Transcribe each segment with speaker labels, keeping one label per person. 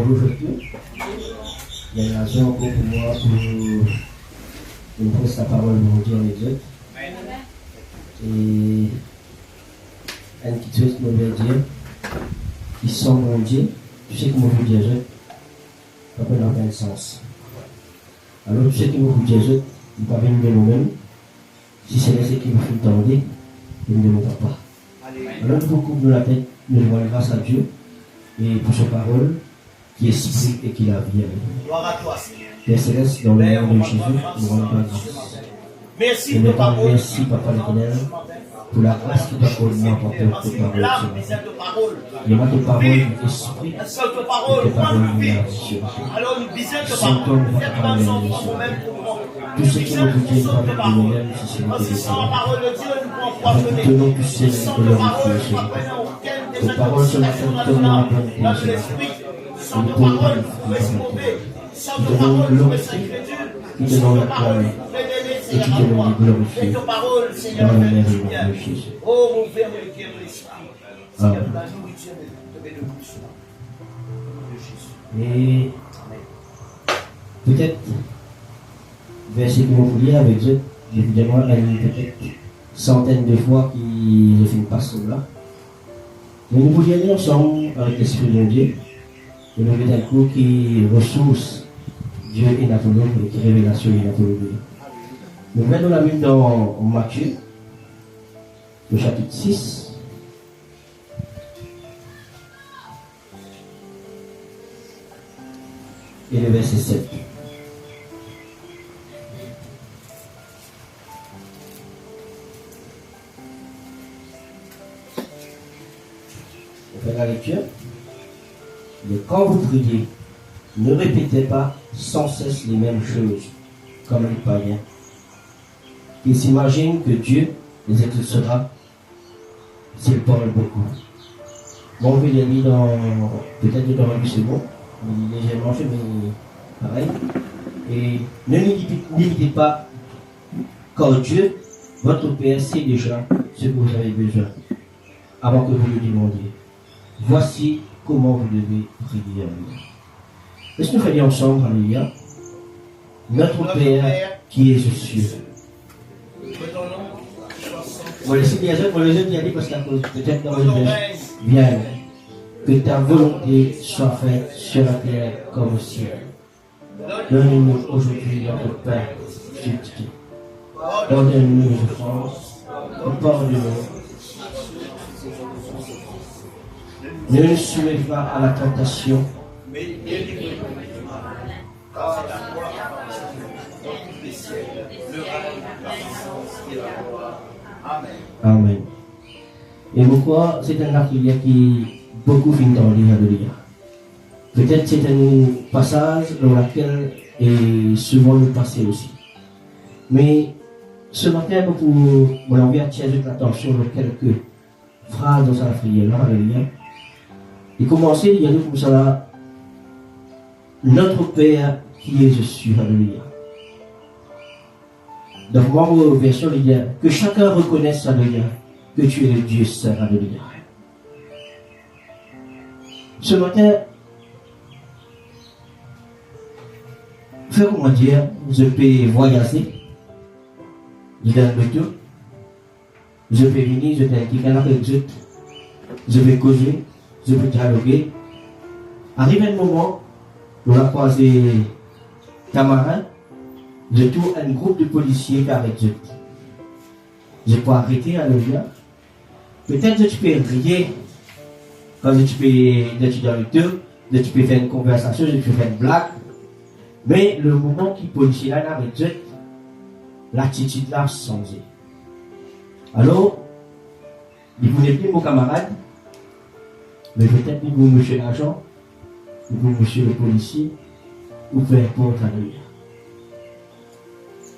Speaker 1: bonjour à tous. Il y a une raison pour moi pour nous prêcher la parole de mon Dieu avec Dieu. Et une petite chose que je vais dire, qui sont mon Dieu, tu sais comment vous dire Dieu, ça peut avoir un sens. Alors tu sais comment vous dire Dieu, il ne va pas venir de nous-mêmes. Si c'est ce qui nous fait tendre, il ne nous pas. Alors nous couvrons la tête, nous devons grâce à Dieu et pour sa parole qui est esprit et qui la vie.
Speaker 2: Gloire à toi, Seigneur.
Speaker 1: Père Céleste, dans le nom de Jésus, nous rendons grâce.
Speaker 2: Merci, Papa.
Speaker 1: Merci, Papa l'Éternel, pour la grâce que tu as pour moi, Papa, tes paroles. Il y a tes paroles, esprit, tes paroles,
Speaker 2: alors nous bisons tes paroles.
Speaker 1: Tout ce qui nous dit par nous-mêmes, c'est ce
Speaker 2: la parole de Dieu, nous pouvons poissonner.
Speaker 1: Nous tenons tous ces tes paroles sont la tellement bonne pour nous. Nous pouvons pas nous donnons glorifier, nous donnons la gloire et tu donnons la glorifier dans le nom de Jésus.
Speaker 2: Oh, mon Père, le cœur de l'esprit, Seigneur, la nourriture de
Speaker 1: Et peut-être, verset que vous vouliez avec Dieu, évidemment, peut-être centaines de fois qu'il fait une passe là. Mais nous voulions aller ensemble avec l'Esprit de Dieu. Et nous avons un cours qui ressource Dieu et notre nom, et qui révélation et notre nom. Nous venons la Bible dans Matthieu, le chapitre 6. Et le verset 7. On fait la lecture. Mais quand vous priez, ne répétez pas sans cesse les mêmes choses, comme les païens. Ils s'imaginent que Dieu les exaucera s'ils parlent beaucoup. Bon, on va les lire dans, peut-être dans 8 secondes, mais légèrement fait, mais pareil. Et ne n'imitez pas, car Dieu, votre Père, sait déjà ce que vous avez besoin, avant que vous le demandiez. Voici comment vous devez prier à lui. Est-ce que nous faisons ensemble, alléluia? Notre Père qui est aux cieux. Moi, les autres y aller parce que peut-être dans le viens, que ta volonté soit faite sur la terre comme au ciel. Donne-nous aujourd'hui notre pain quotidien. Donne-nous nos offenses, pardonne-nous. Ne nous soumets pas à la tentation, mais délivre-nous du mal. Car la gloire dans tous les siècles, le règne, la puissance et la gloire. Amen. Amen. Et pourquoi c'est un acte qui beaucoup finit en lire, alléluia. Peut-être c'est un passage dans lequel et souvent nous passons aussi. Mais ce matin, pour l'envie à attirer l'attention sur quelques phrases dans sa prière, alléluia. Et commencer, il y a nous comme ça, notre Père qui est aux cieux, alléluia. Donc, moi, vos versions, il y a que chacun reconnaisse, alléluia, que tu es le Dieu saint, alléluia. Ce matin, comment dire, je peux voyager, je donne le tout, je peux venir, je peux dire avec Dieu, je vais causer, je peux dialoguer. Arrive un moment, on a croisé camarades, je trouve un groupe de policiers qui arrêtent Dieu. Je peux arrêter, alléluia. Peut-être que tu peux rire, quand tu peux être dans le deux, tu peux faire une conversation, tu peux faire une blague. Mais le moment qui policier là avec Dieu, l'attitude là a changé. Alors, il voulait plus mon camarade, mais peut-être il vous monsieur l'agent, il vous monsieur le policier, ou peu importe, alléluia.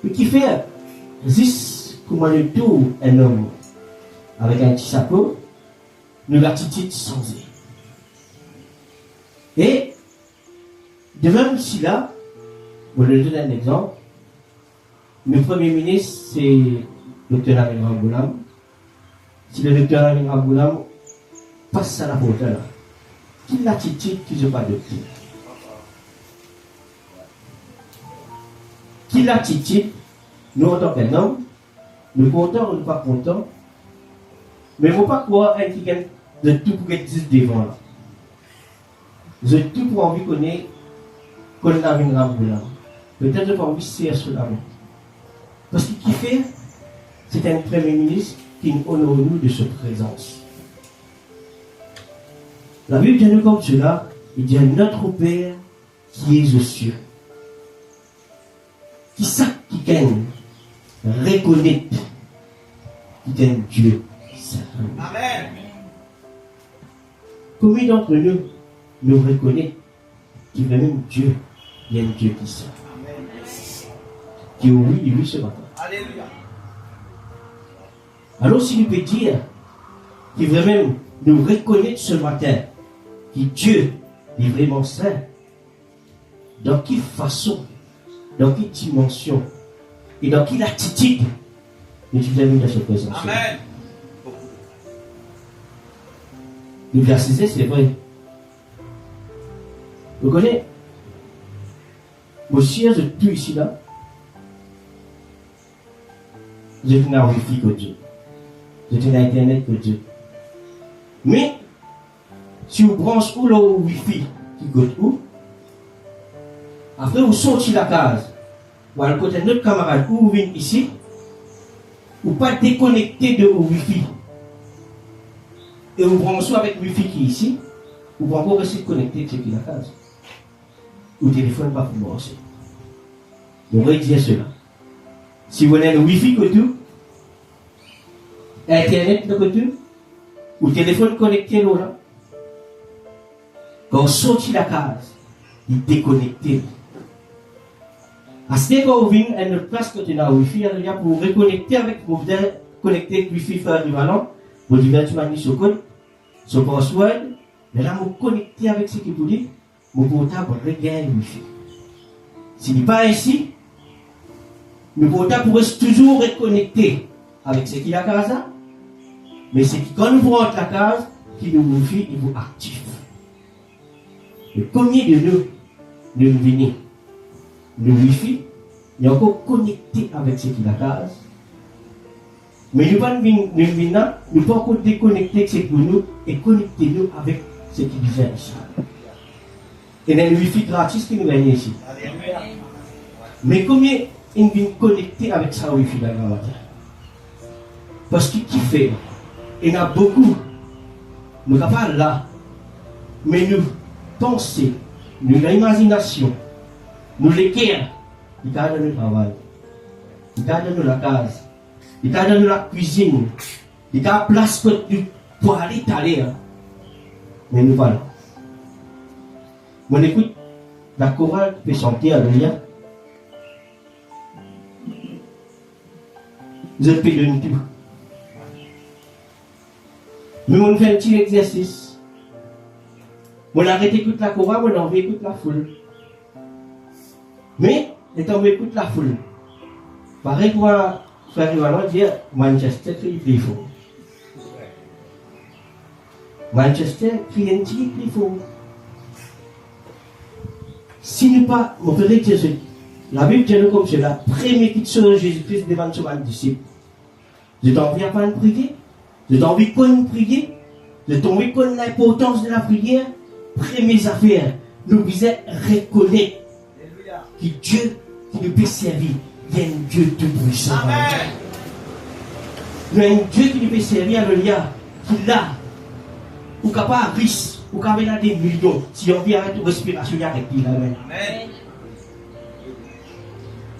Speaker 1: Mais qui fait juste comment le tout un homme avec un petit chapeau, nous l'attitude changée. Et de même si là, pour le donner un exemple, le premier ministre c'est le docteur Amin Ramboulam. Si le docteur Amin Ramboulam passe à la porte là, quelle attitude qui ne pas de tout. Qu'il attitude, nous en tant qu'un homme, nous contents ou nous pas contents, mais il ne faut pas croire un qui gagne de tout pour être juste devant là. J'ai tout pour envie qu'on a une rame là. Peut-être j'ai pas envie de serrer sur la main. Parce que qui fait, c'est un premier ministre qui nous honore nous de sa présence. La Bible dit nous comme cela, il dit notre Père qui est aux cieux. Qui ça qui gagne, reconnaît qu'il est un Dieu.
Speaker 2: Amen.
Speaker 1: Combien d'entre nous reconnaissent qu'il y a même Dieu, il y a un Dieu qui sait. Qui est oui ce matin.
Speaker 2: Alléluia.
Speaker 1: Alors si nous peut dire qu'il veut même nous reconnaître ce matin que Dieu est vraiment saint, dans quelle façon, dans quelle dimension et dans quelle attitude nous vivons dans cette présence.
Speaker 2: Amen.
Speaker 1: Le verset 16, c'est vrai. Vous connaissez, aussi, je tout ici là, je suis un wifi que Dieu. Je suis un internet que Dieu. Mais, si vous branchez où le wifi qui goûte où, après vous sortez la case, ou à côté de notre camarade, où vous venez ici, ou pas déconnecté de au wifi. Et vous branchez avec le wifi qui est ici, vous pouvez encore rester connecté avec ce qui est la case. Ou téléphone pas pour brancher. On va dire cela. Si vous avez le wifi que tout, internet de côté, ou téléphone connecté là, quand on sortit la case, il déconnecté. À ce moment où vous venez à une place que tu as le wifi, pour vous reconnecter avec, vous devez connecter avec le wifi faire du ballon, vous devez tu vas sur code, sur password, mais là vous connectez avec ce qui vous dit, mon portable regarde le wifi. S'il n'est pas ainsi, le portable pourrait toujours reconnecter avec ce qui est la case, mais c'est que quand nous rentrons la case, qui nous wifi, il vous active. Et combien de nous venons, le wifi, il est encore connecté avec ce qui est la case, mais nous ne pouvons pas encore déconnecter ce qui nous et connecter nous avec ce qui vient ici. Et il y a le wifi gratis qui nous vient ici. Mais combien ils viennent connecter avec ça wifi dans le matin? Parce que qui fait? Il y en a beaucoup. Nous ne sommes pas là. Mais nous pensons, nous l'imagination, nous l'équerre. Il garde le travail. Il garde la case. Il garde la cuisine. Il garde la place pour aller t'aller. Mais nous voilà. On écoute la chorale qui peut chanter Alléluia. Je peux donner tout. Mais on fait un petit exercice. On arrête d'écouter la chorale, on en veut écouter la foule. Mais, étant on écoute la foule. Pareil pour faire Rivalon dire Manchester crie plus fort. Manchester crie un petit plus fort. Si nous pas, on peut dire la Bible dit comme cela, premier qui sera Jésus-Christ devant son disciple. Je t'ai envie à pas prier, je t'ai envie qu'on prier, je t'ai envie qu'on l'importance de la prière, première affaire, nous devons reconnaître que Dieu qui nous peut servir, il y a un Dieu tout puissant. Il y a un Dieu qui nous peut servir, alléluia, qui là, ou capable de risque, ou capable de des millions, si on vient arrêter la respiration, il y a avec lui. Amen.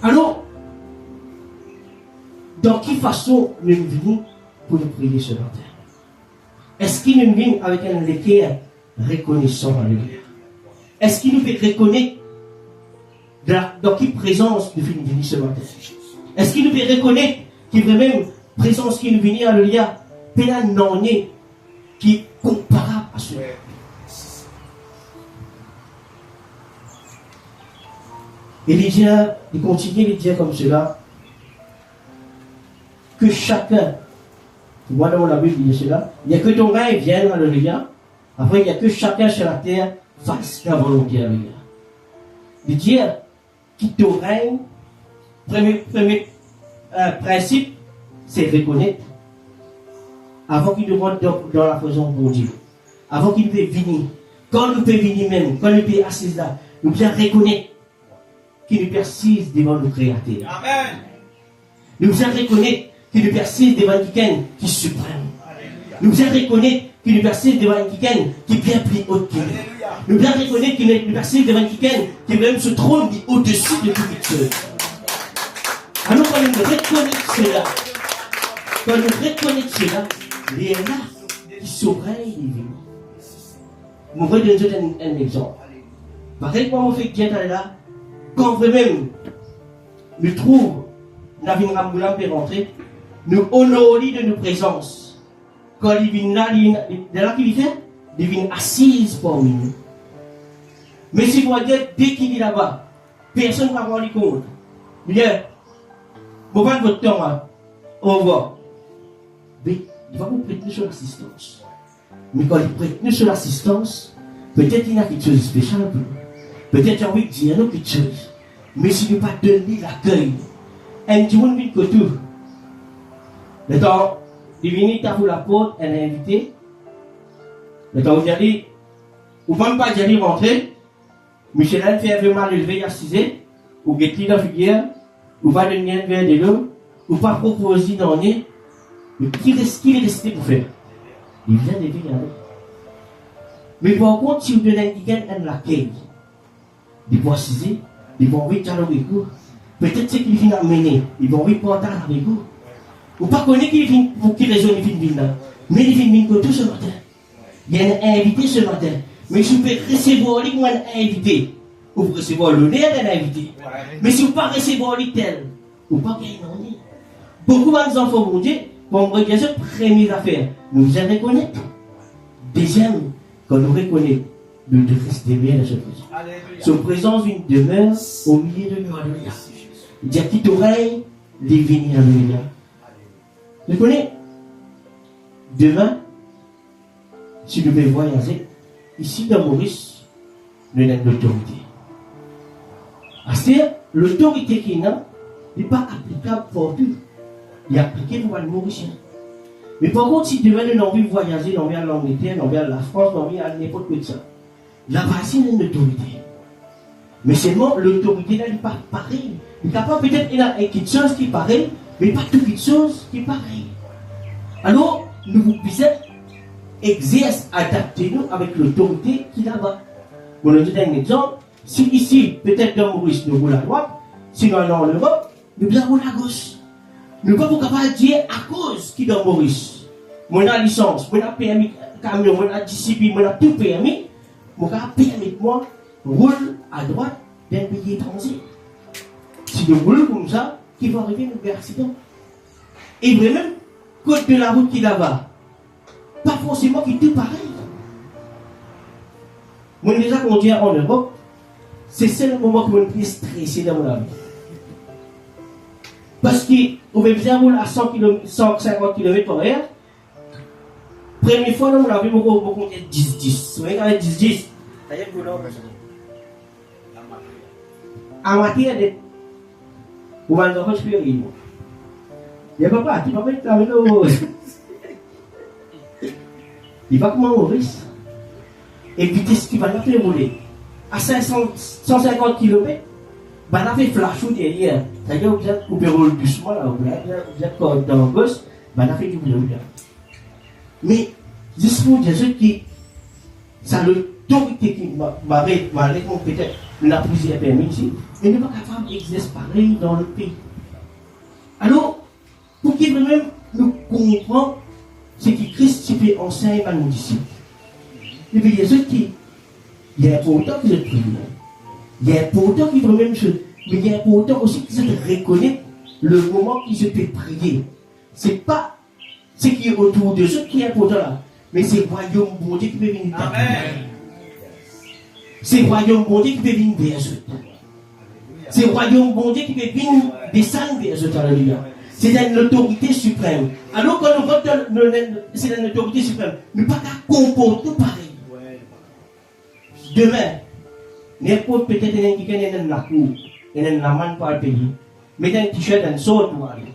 Speaker 1: Alors, dans quelle façon nous venons pour nous prier ce matin? Est-ce qu'il nous vient avec un équerre reconnaissant, alléluia? Est-ce qu'il nous fait reconnaître dans quelle présence nous venons ce matin? Est-ce qu'il nous fait reconnaître qu'il y a même présence qui nous vient, alléluia, pénal non né, qui est comparable à cela? Et il continue de dire comme cela, que chacun, moi dans la Bible dit cela, il n'y a que ton règne vienne, alléluia, après il n'y a que chacun sur la terre fasse la volonté, alléluia. De dire, quitte ton règne, Premier principe, c'est reconnaître. Avant qu'il nous rentre dans la présence de Dieu. Avant qu'il puisse venir. Quand nous pouvons venir même, quand nous pouvons assis là, nous pouvons reconnaître qu'il nous persiste devant le Créateur.
Speaker 2: Amen.
Speaker 1: Nous pouvons reconnaître qu'il nous persiste devant quelqu'un qui est suprême. Nous pouvons reconnaître qu'il nous persiste devant quelqu'un qui est bien plus haut que nous. Nous pouvons reconnaître qu'il nous persiste devant quelqu'un qui est même ce trône au-dessus de toute chose. Alors quand nous reconnaissons cela, il est là qui sauverait les vies. Je vais vous donner un exemple. Pareil, quand on fait bien là, quand vraiment nous trouvons la vie de Ramboula peut rentrer, nous honorons de nos présences. Quand il vient là, de là qu'il fait, il vient assise pour nous. Mais si vous regardez, dès qu'il est là-bas, personne ne va rendre compte. Bien, vous prenez votre temps, hein. Au revoir. Mais il va vous prêter sur l'assistance. Mais quand il prête nous sur l'assistance, peut-être il y a quelque chose de spécial pour nous. Peut-être il a envie de dire nous quelque chose. Mais si nous pas donner l'accueil, un jour vite que tout. Le temps, il vient pour la porte, elle est invitée. Le temps où il dit, ou même pas d'y aller rentrer, Michelin fait vraiment lever à 6 heures, ou guetter la figure, ou pas donner un verre de l'eau, ou pas proposer dans le nez. Mais qui est resté pour faire? Il vient de venir. Mais par contre, si vous donnez quelqu'un un l'accueil, ils vont assiser, ils vont envoyer dialogue avec vous. Peut-être c'est qu'ils viennent amener, ils vont envoyer porter avec vous. Vous ne connaissez pas qu'ils viennent, pour quelle raison ils viennent là. Mais ils viennent venir tout ce matin. Il y a un invité ce matin. Mais si vous pouvez recevoir lui comme un invité, vous pouvez recevoir l'honneur d'un invité. Mais si vous ne pouvez pas recevoir lui tel, vous ne pouvez pas gagner. Beaucoup d'enfants vont dire, bon, regardez cette première affaire, nous allons reconnaître. Deuxième, quand nous reconnaissons, nous devons rester bien dans ce présent. Son présence une demeure au milieu de nous. Alléluia. Il dit à qui t'oreille, les venir. Alléluia. Vous connaissez? Demain, si nous devons voyager, ici dans Maurice, nous avons l'autorité. C'est-à-dire, l'autorité qu'il a n'est pas applicable pour tout. Il est appliqué pour les Mauriciens. Mais par contre, si demain nous avons envie de voyager, nous avons envie à l'Angleterre, nous avons envie à la France, nous avons envie à n'importe quoi de ça, là-bas, c'est une autorité. Mais seulement, l'autorité là n'est pas pareille. Il n'y a pas peut-être quelque chose qui est pareil, mais pas toute chose qui est pareil. Alors, nous vous puissions exercer, adapter-nous avec l'autorité qui est là-bas. Pour nous donner un exemple, si ici, peut-être dans Maurice, nous roulons à droite, si nous allons en Europe, nous allons à gauche. Nous ne pouvons pas dire à cause qui est dans Maurice. Moi, j'ai la licence, moi, j'ai permis camion, moi, j'ai discipline, moi, j'ai tout permis. Moi, j'ai permis de moi roule à droite d'un pays étranger. Si nous roulons comme ça, qui va arriver à un accident. Et vraiment, côté de la route qui est là-bas, pas forcément qui est tout pareil. Moi, déjà, quand on dit en Europe, c'est le moment que je suis stressé dans mon vie. Parce qu'on veut bien rouler à 150 km/h. Première fois, on a vu beaucoup de 10-10. Vous voyez, quand il y a 10-10, en matière de. Vous m'avez reçu. Il n'y a pas, tu ne peux pas être là, il va comment Maurice. Et vitesse qui va faire rouler à 150 km, bah là fait flash ou derrière. C'est-à-dire que vous pouvez rouler doucement là, vous êtes dans le gosse, bah là fait du bruit. Mais juste pour dire ce qui, ça l'autorité qui m'a répondu peut-être la prise est permis ici, mais n'est pas capable d'exercer pareil dans le pays. Alors, pour qu'il même nous comprenne ce que Christ peut enseigner à nos disciples. Et puis il y a ceux qui, il y a important qu'ils se prient. Il y a important qu'ils font la même chose. Mais il y a important aussi qu'ils se reconnaissent le moment qu'ils se peuvent prier. Ce n'est pas ce qui est autour de ceux qui est important là. Mais c'est le royaume bon Dieu qui peut venir. Amen. C'est le royaume bon Dieu qui peut venir vers eux. C'est le royaume bon Dieu qui peut venir descendre vers eux. Alléluia. C'est une autorité suprême. Alors quand nous votons, c'est une autorité suprême. Nous ne pouvons pas comporter pareil. Demain, n'importe peut-être quelqu'un qui est dans la cour, il est dans la main par le pays. mettez un t-shirt, un saut pour aller.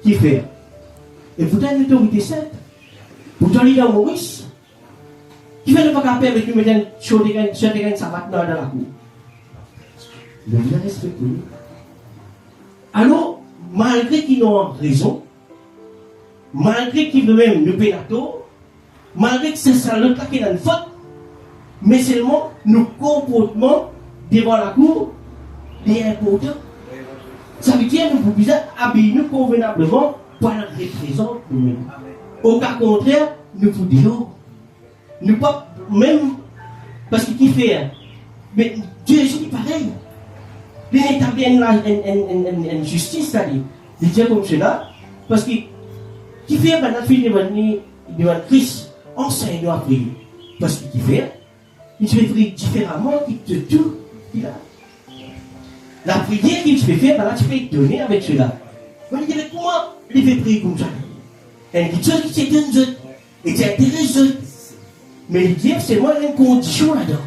Speaker 1: Qui fait? Et pourtant, une autorité sainte. Pourtant, il est en Maurice. Qui fait ne pas capable avec lui mettre un saut et un savate dans la cour? Le bien respecté. Alors, malgré qu'ils ont raison, malgré qu'ils veulent même nous payer la tour, malgré que c'est ça l'autre qui a une faute, mais seulement nos comportements devant la cour est important. Ça veut dire que nous pouvons habiller convenablement par la représente nous-mêmes. Au cas contraire, nous pouvons dire, nous pas même parce qu'il fait, mais Dieu est pareil. Il établit une justice, c'est-à-dire, il dit comme cela, parce que qui fait maintenant devant Christ, enseigne-nous à prier. Parce qu'il fait, il se fait prier différemment de tout qu'il a. La prière qu'il se fait faire, maintenant tu peux donner avec cela. Il dit, avec moi, il fait prier comme ça. Et il dit, qui s'étonne d'autres, et qui intéresse d'autres. Mais il dit, c'est moi, il y a une condition là-dedans.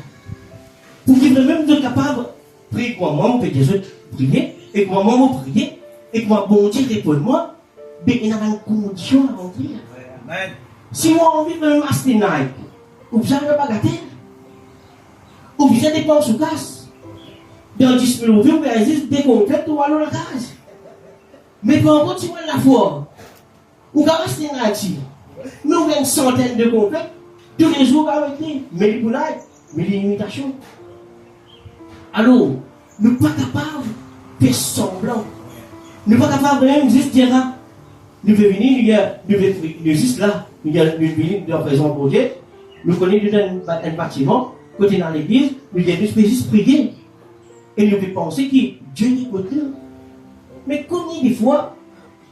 Speaker 1: Pour qu'il soit même capable de prier, moi, on peut dire, prier, et moi, on prier, et moi, bon Dieu, réponds-moi, mais il y a une condition à remplir. Si moi, on vit même à cette night, ou bien de bagatelle, ou bien de dépenses ou casse. Dans 10 000 euros, vous avez des complètes ou alors la case. Mais quand on continue la foi, ou quand on a acheté, nous avons une centaine de complètes, tous les jours avec lui, mais les boulailles, mais les imitations. Alors, nous ne sommes pas capables de faire semblant. Nous ne sommes pas capables de même juste dire, nous devons venir, nous sommes juste là, nous venons de présent projet, nous connaissons un bâtiment, côté dans l'église, nous devons juste prier. Et nous devons penser que Dieu est côté. Mais combien de fois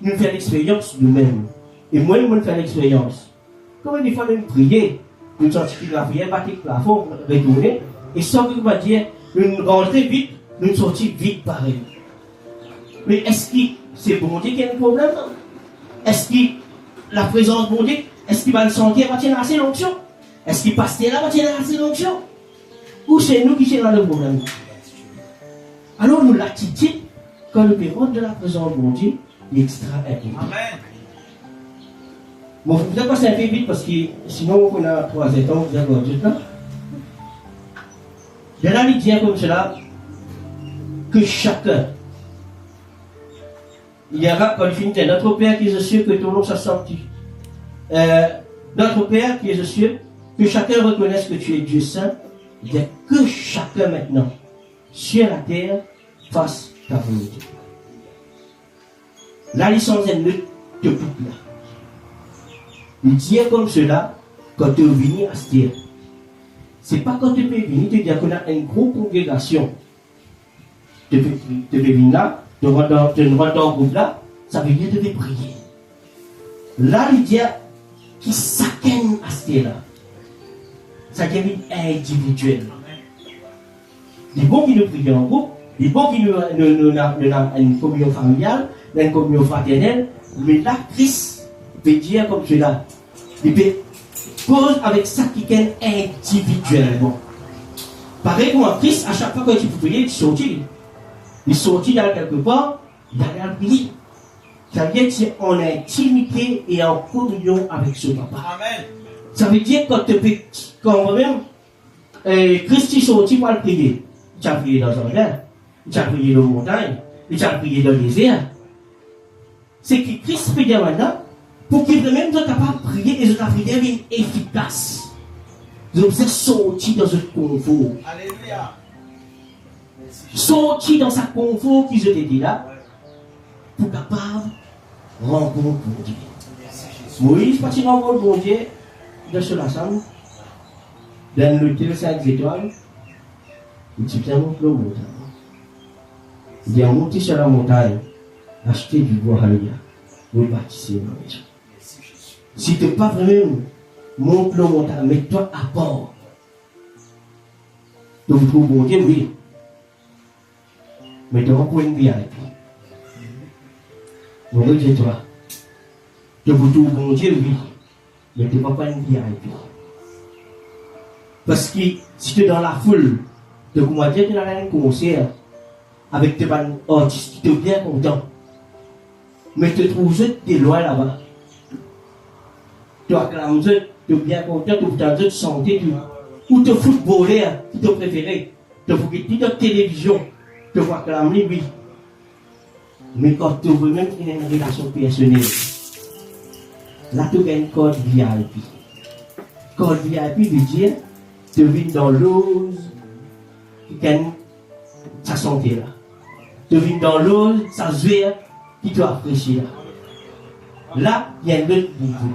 Speaker 1: nous faisons l'expérience nous-mêmes? Et moi, nous faisons l'expérience. Combien de fois nous prions, nous sortons de la prière, battre le plafond, retourner, et sans que nous va dire, nous rentrons vite, nous sortons vite pareil. Mais est-ce que c'est bon Dieu qui a un problème? Est-ce que la présence de bon Dieu, est-ce qu'il va le sentir, va tenir assez l'onction? Est-ce qu'il passe là, va tenir assez l'onction? Ou c'est nous qui sommes dans le problème? Alors nous l'attitude, quand le période de la présence de mon Dieu, est extra important. Amen. Bon, vous allez passer un peu vite parce que sinon on a 3 états, vous avez juste là. Il y a dit comme cela que chacun, il y aura, quand il finit, notre Père qui est aux cieux, que ton nom soit sanctifié. Notre Père qui est aux cieux, que chacun reconnaisse que tu es Dieu saint, il y a que chacun maintenant, sur la terre, fasse ta volonté. La licence est neutre de tout là. Il dit comme cela, quand tu es venu à ce terre. Ce n'est pas quand tu peux venir te dire qu'on a une grosse congrégation. Tu peux venir là, tu rentres dans un groupe là, ça veut dire que tu peux prier. Là, il dit qui s'accène à ce terre là. Ça devient individuel. Il est bon qu'il nous prie en groupe, il est bon qu'il nous a une communion familiale, une communion fraternelle, mais là, Christ peut dire comme cela. Il peut pose avec ça qui est individuellement. Pareil comme Christ, à chaque fois que tu peux prier, il sortit. Il sortit dans quelque part, il allait à prier. Ça veut dire que c'est en intimité et en communion avec ce papa. Amen. Ça veut dire que quand même, Christ est sorti pour le prier. Il a prié dans un jardin, il a prié dans la montagne, il a prié dans le désert. C'est que Christ peut dire maintenant, pour qu'il même soit capable de prier et de prière devient efficace. Vous êtes sorti dans ce confort. Alléluia. Sorti dans sa confort qu'ils étaient là, pour capable de rencontrer mon Dieu. Moïse, quand il rencontre mon Dieu, dans ce ensemble, dans le 5 étoiles, il dit, viens monter la montagne. Il dit, monter sur la montagne, acheter du bois, alléluia, pour bâtir une maison. Si tu n'es pas vraiment, monte la montagne, mets-toi à bord. Tu vous trouves mon Dieu, oui. Mais tu vas pas une vie avec lui. Mon Dieu, toi. Tu vous trouves mon Dieu, oui. Mais tu vas pas une vie avec lui. Parce que si tu es dans la foule, Donc, moi, dire que nous avons un concert avec des artistes qui sont bien contents. Mais tu trouves que tu es loin là-bas. Tu acclames, tu es bien content, tu as de santé, ou tu footballeur, qui te préféré. Tu fais que tu télévision, tu vois acclamer, oui. Mais quand tu veux même qu'il y ait une relation personnelle, là tu as une code VIP. Code VIP veut dire, tu vis dans l'ose, qui gagne sa santé là. Tu vis dans l'ose, sa sphère, qui te apprécie là. Là, il y a un autre niveau.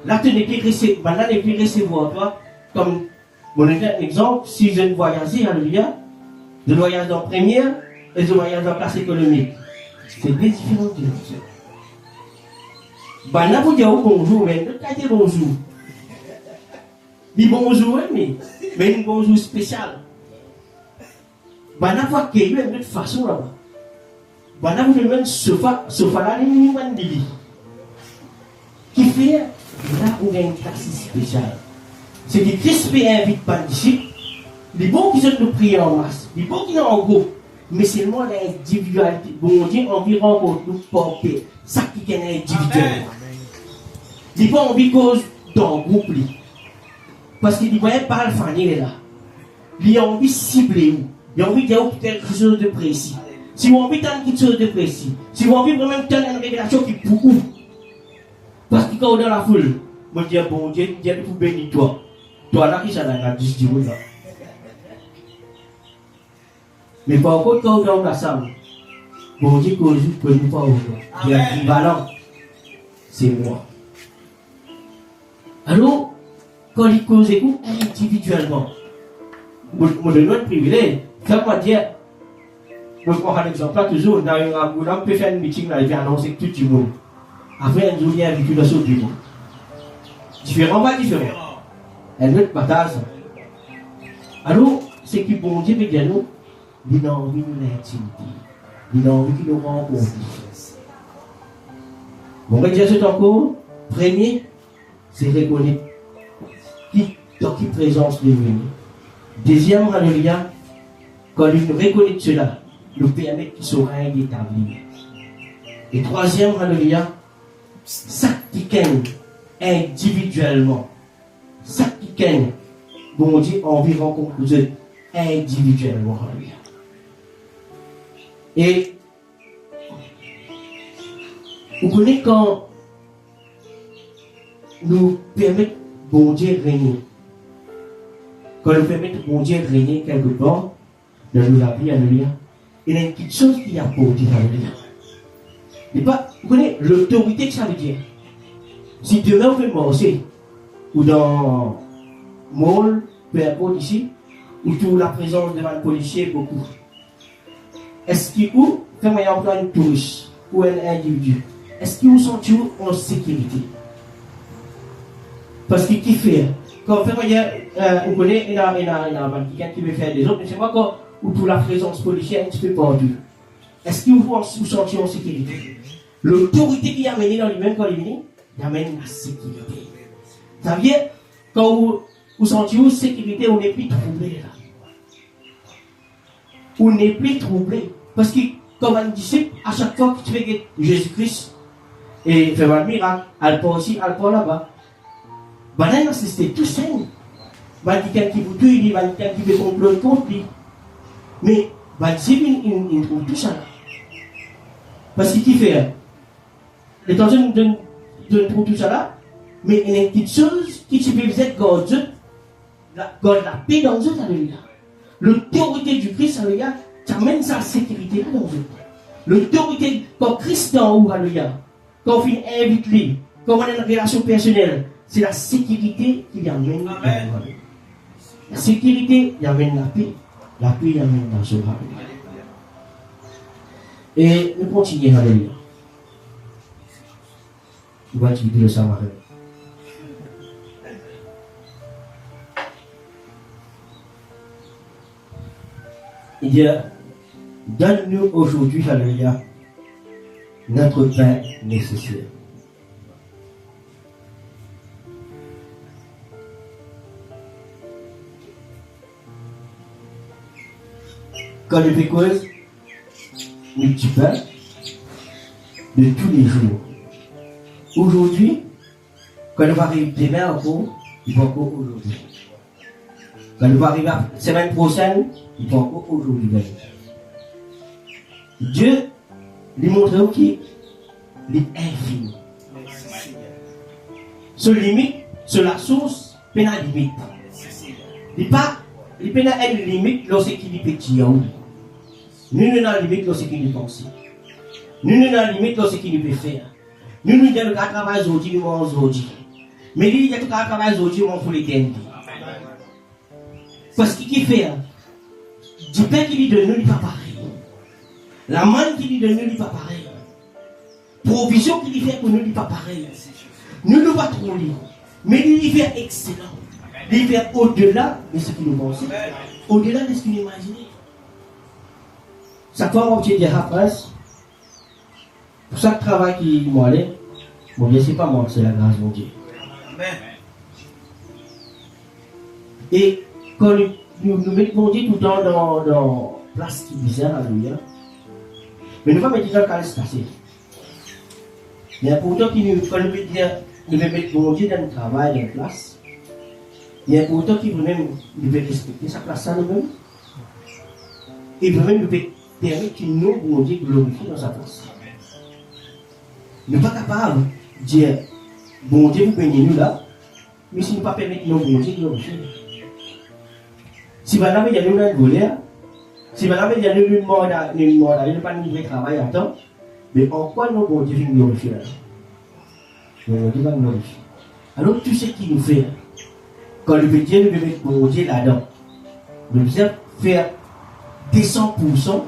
Speaker 1: Là, tu n'es plus recevoir, maintenant, tu n'es plus recevoir toi, comme, mon exemple, si je voyage, alléluia, je voyage dans première et je voyage dans classe économique. C'est deux différentes directions. Bah, là, vous dites bonjour, mais ne pas dire bonjour. Dis bonjour, mais un bonjour spécial. Bah, là, vous accueillez de toute façon là-bas. Bah, là, vous devez même sofa là, les gens de vie. Qui fait, là, où il y a une classe spéciale. C'est que Christ invite pas disciples. Les bons qui sont de prier en masse, les bons qui sont en groupe. Mais seulement l'individualité. Bon, on dit environ nous porter. Ça qui est individuel. Il n'y a pas envie cause dans le groupe. Parce qu'il ne voyait pas le fanny là. Il a envie de cibler où. Il a envie de dire quelque chose de précis. Si vous avez envie de quelque chose de précis, si vous avez envie vraiment de une révélation qui est pour vous. Parce que quand on est dans la foule, moi je dis bon Dieu, Dieu vous bénit toi. Toi là qui s'en a 10 jours là. Mais par contre, quand on est dans la salle, bon Dieu que vous pouvez nous pas voir. Il y a équivalent. C'est moi. Alors, quand il cause vous individuellement, je donne un privilège. Fais-moi dire, je prends un exemple là toujours, dans on peut faire un meeting là, il vient annoncer tout le monde. Après, un jour, il y a un véhicule de saut du monde. Différent, pas différent. Un autre partage. Alors, ce qui bon Dieu veut dire nous, il a envie de l'intimité. Il a envie de nous rencontrer. Mon Dieu, c'est encore, premier, c'est reconnaître qui présence de lui. Deuxième, alléluia, quand il reconnaît cela, nous permet qu'il soit établi. Et troisième, alléluia, ça qui gagne individuellement, ça qui gagne, bon Dieu, environ conclusion individuellement, alléluia. Et vous connaissez quand nous permettons bon Dieu régner. Quand nous permettons bon Dieu régner quelque part dans la vie, alléluia, il y a une petite chose qui a apporté, alléluia. Et pas, vous connaissez l'autorité que ça veut dire. Si demain vous faites marcher, ou dans mall, peu importe ici, ou tout la présence devant le policier, beaucoup. Est-ce qu'il vous fait emploie une touriste ou un individu? Est-ce qu'ils vous sont en sécurité? Parce que qui fait? Quand vous connaissez, il y a quelqu'un qui veut faire des autres, mais c'est moi quand ou pour la présence policière un petit peu perdue. Est-ce que vous vous sentez en sécurité? L'autorité qui a amené dans lui-même quand il vient, il amène la sécurité. Ça veut dire, quand vous sentez en sécurité, on n'est plus troublé là. On n'est plus troublé. Parce que, comme un disciple, à chaque fois que tu fais que Jésus-Christ et fait un miracle, elle part aussi, elle part là-bas. Maintenant, c'était tout simple. Quelqu'un qui vous tue, quelqu'un qui veut comploter contre lui. Mais, il trouve tout ça là. Parce qu'il fait, les temps de trouve tout ça là, mais il y a une petite chose qui te fait vous êtes garde la paix dans eux, alléluia. L'autorité du Christ, alléluia, tu amènes sa sécurité là dans eux. L'autorité, quand Christ est en haut, alléluia, quand on invite lui, quand on a une relation personnelle, c'est la sécurité qui amène la paix. La sécurité, il amène la paix. La paix, il amène la joie. Et nous continuons, alléluia. Tu vas te dire le Samaritain. Il dit, donne-nous aujourd'hui, alléluia, notre pain nécessaire. quand le pécose, du pain de tous les jours. Aujourd'hui, quand on va arriver demain encore, il faut encore aujourd'hui. Quand on va arriver la semaine prochaine, il faut encore aujourd'hui. Dieu lui montre qu'il est infini. Ce limite, sur la source, il y a une limite. Il n'y a pas une limite lorsqu'il est petit. Nous n'avons pas de limite lorsqu'il est pensé. Nous n'avons pas de limite lorsqu'il peut faire. Nous nous disons que travail aujourd'hui, nous avons aujourd'hui. Mais lui, il y a tout travail aujourd'hui, nous avons l'éternité. Parce qu'il fait, du pain qu'il lui donne, nous, il n'est pas pareil. La manne qu'il lui donne, nous, il n'est pas pareil. Provision qu'il lui fait pour nous, il n'est pas pareil. Nous ne pas trop lire. Mais il lui fait excellent. Il fait au-delà de ce qu'il nous pensait, au-delà de ce qu'il nous imaginait. Ça fait mon petit dire après, pour ça le travail qui m'a allé, bon, bien, c'est pas moi, c'est la grâce de Dieu. Et quand nous mettons Dieu tout le temps dans la place qui est bizarre, alléluia, mais nous ne pouvons pas mettre dans le cas de il y a pourtant qui nous, quand nous mettons Dieu dans le travail, dans la place, il y a pourtant qui veut même respecter sa place à nous-mêmes. Il veut même nous permettre que nous, bon Dieu, glorifie dans sa place. Nous ne sommes pas capables de dire, bon Dieu, vous bénissez nous là, mais si nous ne pas permettre nous, bon Dieu, glorifier. Si vous avez dit, nous avons une colère, si vous avez dit, nous avons une mort, nous n'avons pas de travail à temps, mais en quoi nous, bon Dieu, nous glorifier là? Bon Dieu va nous glorifier. Alors, tout ce qu'il nous fait, quand le Dieu nous met bon Dieu là-dedans, nous devons faire des 100%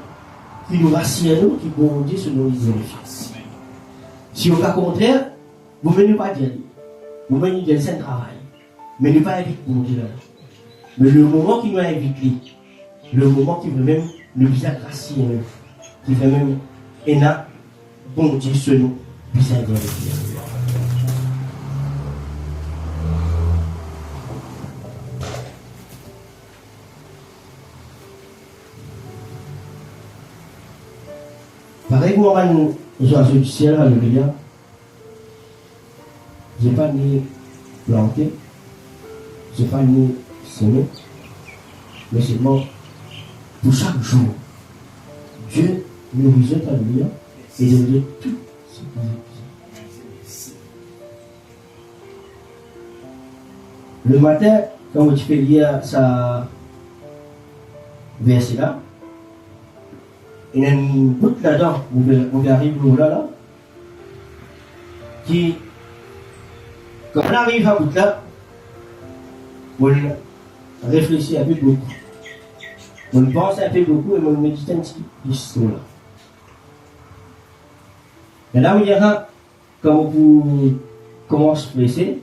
Speaker 1: qui nous rassure nous, qui bon Dieu se nous glorifie. Si au cas contraire, vous ne venez pas dire, vous venez dire c'est un travail, mais ne pas inviter bon Dieu là. Mais le moment qui nous a invité, le moment qui veut même nous rassure nous, qui veut même et là, bon Dieu se nous glorifier. Pareil, moi, les oiseaux du ciel, alléluia, je n'ai pas ni planté, je n'ai pas ni semé, mais seulement pour chaque jour, Dieu nous visite, alléluia, et nous donne tout ce qu'il veut. Le matin, quand tu fais lire ça, verset là, il y a une bout là-dedans, on arrive là, qui, quand on arrive à bout là, on réfléchit un peu beaucoup. On pense un peu beaucoup et on médite un petit peu là. Et là, il y a, quand vous commencez à presser,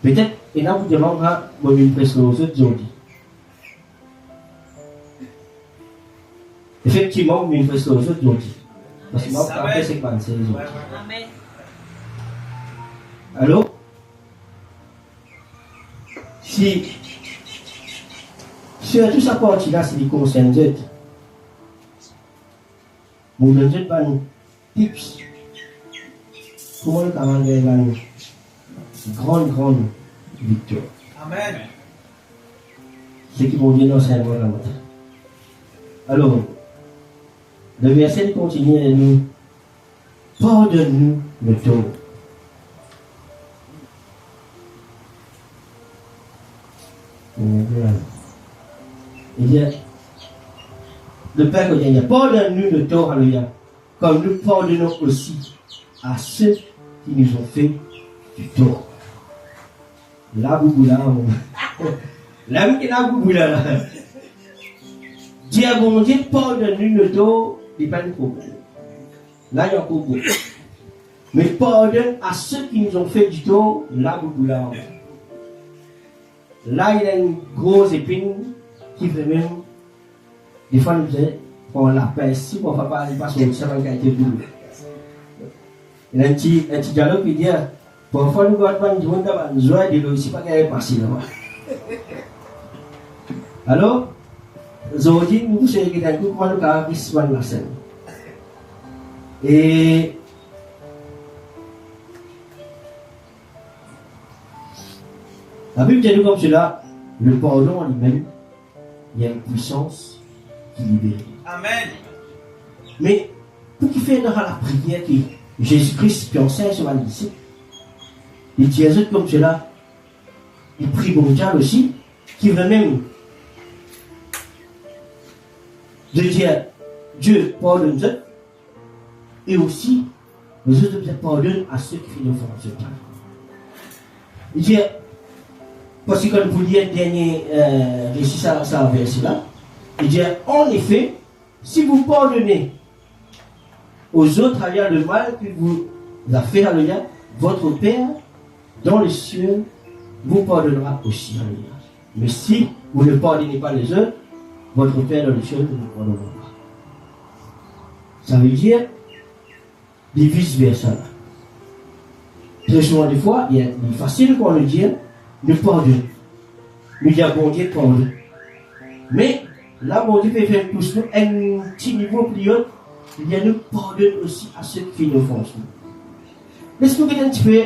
Speaker 1: peut-être, et là, vous demandez, moi, je presse aux autres aujourd'hui. Effectivement, mais il faut se aux autres aujourd'hui. Parce que moi, après, c'est pas c'est les autres. Amen. Allô? Si tout ça partie là, c'est des conseils d'autres. Vous ne donnez pas nous tips. Comment le calendrier va nous? Grande victoire. Amen. C'est qui vont dire dans 5 mois la matin. Alors, le verset continue à nous. Pardonne-nous le tort. Il y a le Père que il y a pardonne-nous le tort, alléluia, comme nous pardonnons aussi à ceux qui nous ont fait du tort. La bouboula, l'âme qui la bouboula. Dieu bon Dieu pardonne-nous le tort, il n'y a pas de problème. Là, il y a encore beaucoup. Mais pardonne à ceux qui nous ont fait du tort, la bouboula. Là, il y a une grosse épine qui fait même, des fois, nous disons, on la paix si on ne va pas aller passer au serment qui a été voulu. Il y a un petit dialogue qui dit, parfois, nous avons une joie de l'eau, c'est pas qu'elle est passée là-bas. Alors, aujourd'hui, vous savez que d'un coup, comment nous avons pris la scène. Et la Bible dit comme cela, le pardon en lui-même, il y a une puissance qui libère.
Speaker 2: Amen.
Speaker 1: Mais pour qu'il fait dans la prière que Jésus-Christ qui enseigne sur la disciple, il dit à eux comme cela, il prie pour Dieu aussi, qui veut même de dire Dieu pardonne-nous et aussi les autres pardonnent à ceux qui nous font ce mal. Il dit, parce que quand vous dites le dernier récit, ça verset là, il dit en effet, si vous pardonnez aux autres alliés le mal que vous a fait, alléluia, votre Père dans les cieux vous pardonnera aussi, alléluia. Mais si vous ne pardonnez pas les autres, votre Père dans les cieux ne vous pardonnera pas. Ça veut dire des vice-versa. Très souvent des fois, il est facile pour nous dire nous pardonne. Nous dire bon Dieu pardonne. Mais là, bon Dieu peut faire tous nous un petit niveau plus haut. Il nous pardonne aussi à ceux qui nous font. Laisse-nous un petit peu.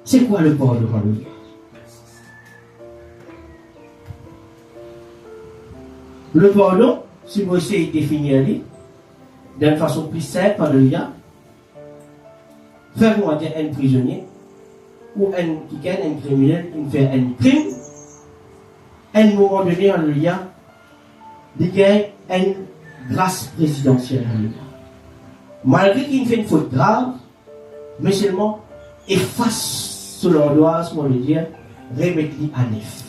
Speaker 1: C'est quoi le pardon? Le pardon, si vous essayez de définir d'une façon plus simple, alléluia, faire moi dire un prisonnier ou un criminel qui fait un crime, à un moment donné, alléluia, il y a une grâce présidentielle, alléluia. Malgré qu'il fait une faute grave, mais seulement efface sur l'andoise, on veut dire, remettre-lui à neuf.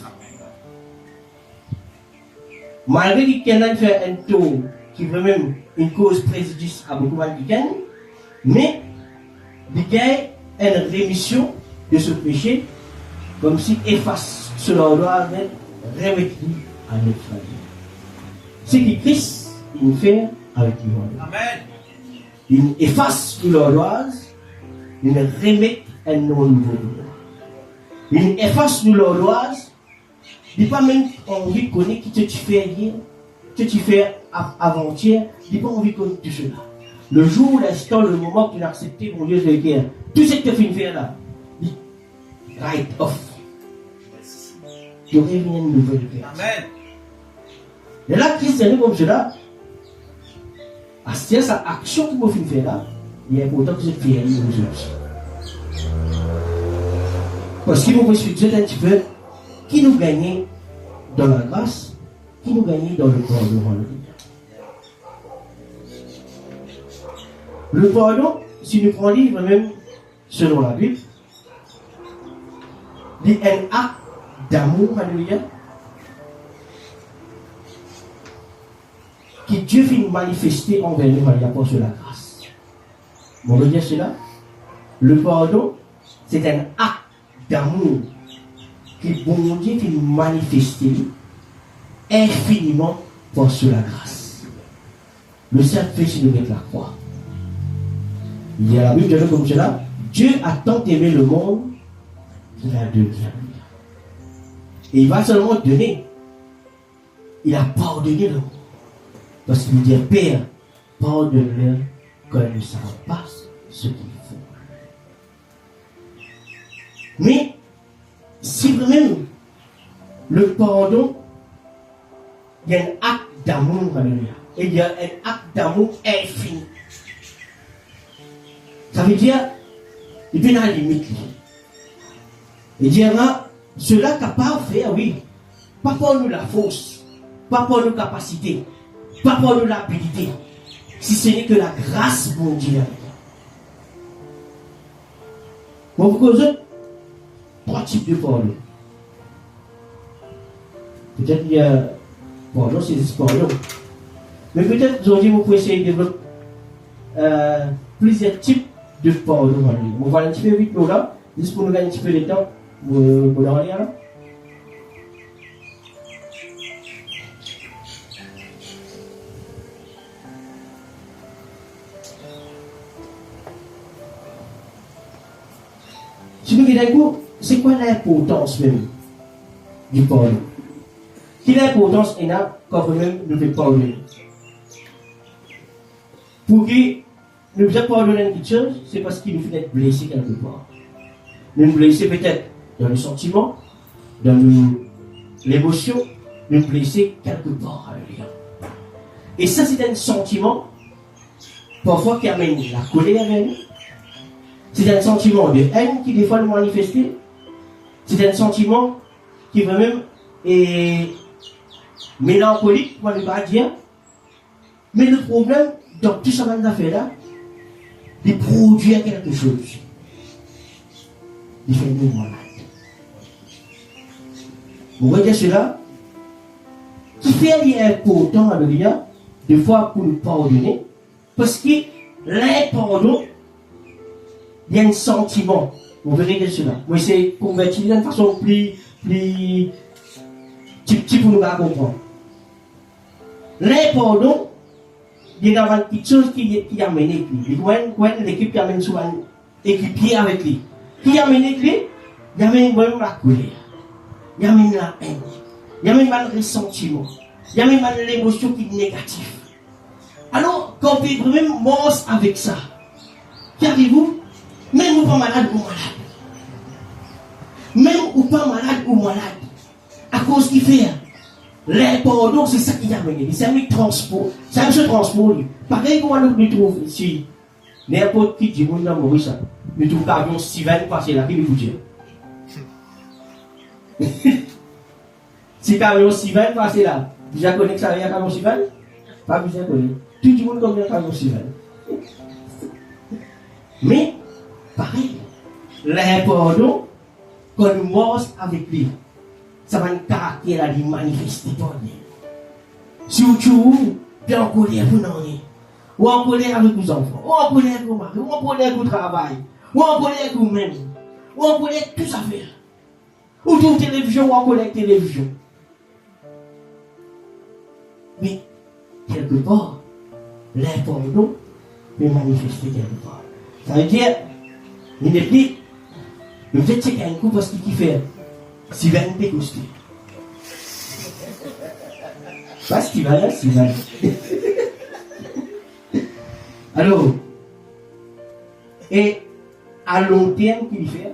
Speaker 1: Malgré qu'il quelqu'un fait un tour qui veut même une cause préjudice à beaucoup de gens, mais il y a une rémission de ce péché, comme si efface sur l'andoise, remettre-lui à neuf. C'est que Christ, il fait avec lui.
Speaker 2: Amen.
Speaker 1: Il efface sur l'andoise, il remet un nom nouveau. Il efface sur l'andoise, il n'a pas même envie de connaître qui tu fais hier, que tu fais avant-hier, il n'a pas envie de connaître tout cela. Le jour, l'instant, le moment que tu as accepté, mon Dieu, je vais dire, tout ce que tu as fait faire là, dit, right off. Tu aurais une nouvelle vie.
Speaker 2: Amen.
Speaker 1: Et là, Christ est comme cela. À cette action que vous faites là, il est important que vous faites aujourd'hui. Parce qu'il vous explique un petit peu qui nous gagne dans la grâce, qui nous gagne dans le pardon. Le pardon, si nous prenons livre même selon la Bible, il est un acte d'amour, alléluia, que Dieu fait manifester envers nous, alléluia, pour la grâce. Bon, on veut dire cela. Le pardon, c'est un acte d'amour que bon Dieu fait manifester infiniment pour la grâce. Le Saint-Fait, c'est de mettre la croix. Il y a la Bible de comme cela. Dieu a tant aimé le monde qu'il a donné. Et il va seulement donner. Il a pardonné le monde. Parce qu'il dit, Père, pardonne-leur quand ils ne savent pas ce qu'ils font. Mais, si vraiment le pardon, il y a un acte d'amour, alléluia. Et il y a un acte d'amour infini. Ça veut dire, il peut y avoir la limite. Il dira, cela capable de faire, oui, pas pour nous la force, pas pour nos capacités, pas pour nous l'habilité, si ce n'est que la grâce mondiale. Bon, vous causez trois types de pardon. Peut-être qu'il y a pardon, c'est du pardon. Mais peut-être aujourd'hui, vous pouvez essayer de développer plusieurs types de pardon. On va aller un petit peu vite pour là, juste pour nous gagner un petit peu de temps pour la relire là. Si nous regardons, c'est quoi l'importance même du pardon? Quelle importance il a quand même nous devons pardonner? Pour que nous devons pardonner quelque chose, c'est parce qu'il nous fait être blessé quelque part. Nous nous blessés peut-être dans le sentiment, dans l'émotion, nous nous blessés quelque part. Alléluia. Et ça, c'est un sentiment, parfois qui amène la colère à nous. C'est un sentiment de haine qui des fois nous manifeste. C'est un sentiment qui est même mélancolique, on ne peut pas dire. Mais le problème, dans tout ce qu'on a fait là, il produit quelque chose. Il fait nous malades. Vous voyez cela? Qui fait important, alléluia, des fois pour nous pardonner, parce que l'impardon, il y a un sentiment. Vous verrez que cela. Moi, c'est converti d'une façon plus petit pour nous comprendre. L'impardon, il y a quelque chose qui amène avec lui. Quand l'équipe qui amène souvent équipier avec lui. Qui amène avec lui, il amène même la colère. Il amène la haine. Il amène le ressentiment. Il amène l'émotion qui est négative. Alors, quand vous êtes même mort avec ça, qu'avez-vous? Même ou pas malade ou malade. Même ou pas malade ou malade. À cause qu'il fait. L'impardon, c'est ça qui a amené. C'est un transport. C'est un seul transport. Pareil qu'on nous trouve ici. N'importe qui dit, nous avons ça. Nous trouvons qu'avion Steven passer là, qui vous dire. Si camion Steven passer là, vous connaissez que ça vient camion Steven? Pas besoin de connaître. Tout le monde connaît camion Steven. Mais, pareil, l'impardon, quand nous morts avec lui, ça va un caractère à lui manifester pour lui. Si vous tuez, puis en colère pour nous, ou en colère avec vos enfants, ou en colère avec vos maris, ou en colère avec vos travail, ou en colère avec vous-même, ou en colère avec tout ça faire. Ou tout télévision, ou en colère avec télévision. Mais, quelque part, l'impardon peut manifester quelque part. Ça veut dire, il n'est plus, vous êtes checké un coup parce qu'il fait. Si va nous déguster. Pas ce qu'il va là, si va. Alors, et à long terme qu'il fait,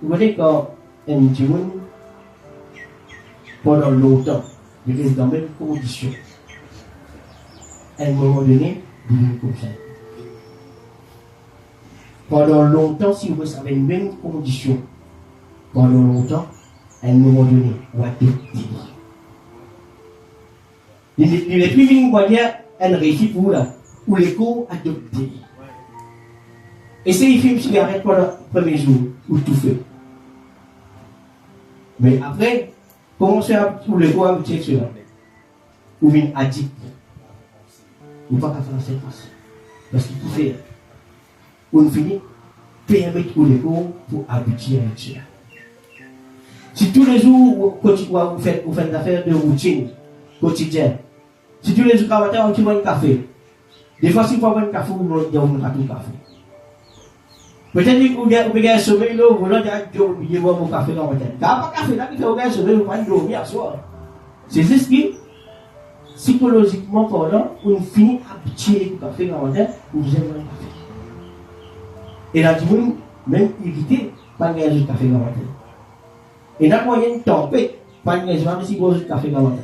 Speaker 1: vous voyez quand un monde, pendant longtemps, il reste dans les mêmes conditions. À un moment donné, vous devez comme ça. Pendant longtemps, si vous avez les mêmes conditions, pendant longtemps, à un moment donné, on va adopter. Il n'est plus venu pour dire un récit pour là, où les cours adoptés. Et c'est il fait une cigarette pendant le premier jour, ou tout fait. Mais après, comment faire pour les cours avec cela? Ou une addict. Ou pas qu'à faire cette face. Parce qu'il tout fait. On finit, permettre pour les cours pour habituer avec cela. Si tous les jours, vous faites des affaires de routine quotidienne, si tous les jours, matin, vous boivez un café, des fois, si vous boivez un café, vous boivez un café. Peut-être que vous avez un sommeil, vous avez boire mon café dans le matin. Car pas café là, qui fait un sommeil, vous allez dormir à soir. C'est juste que, psychologiquement parlant, on finit habitué au café dans le matin, vous aimez le café. Et là, du monde, même irrité, pas de café dans le matin. Et dans le moyen de tempête, pas de raison, si vous avez café dans le matin.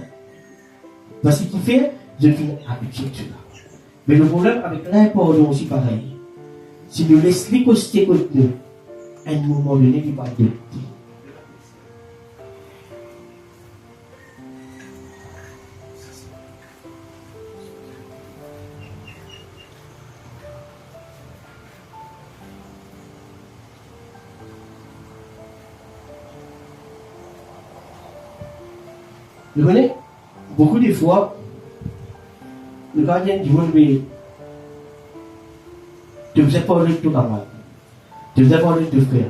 Speaker 1: Parce qu'il fait, je finis habitué de cela. Mais le problème avec l'impardon aussi pareil. Si nous laissons les côtés contre nous, à un moment donné, il va adopter. Vous connaissez, beaucoup de fois, le gardien du monde te faisait parler de ton camarade, te faisait parler de ton frère,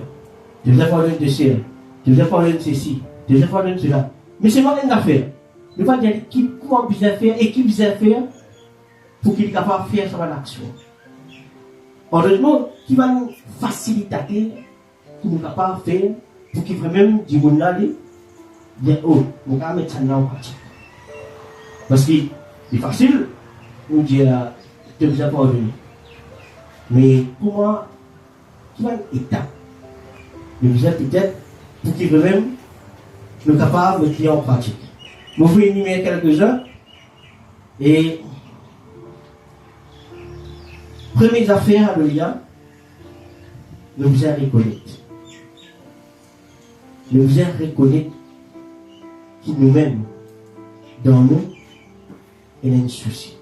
Speaker 1: te faisait parler de tes sœurs, te faisait parler de ceci, te faisait parler de cela. Mais c'est pas une affaire. Il va dire comment vous avez faire et qui vous avez faire pour qu'il soit capable de faire son action. En d'autres mots, qui va nous faciliter pour nous capable de faire pour qu'il vraiment du monde là, dire oh, on va mettre ça dans le pratique. Parce qu'il est facile, on dit, je vous ai pardonné. Mais comment, quelle étape de vous êtes peut-être pour qu'il même le capable de mettre en pratique. Vous pouvez énumérer quelques-uns et première affaire, alléluia, nous vous en reconnaître. Nous vous en reconnaître qui nous-mêmes, dans nous, il y a un souci.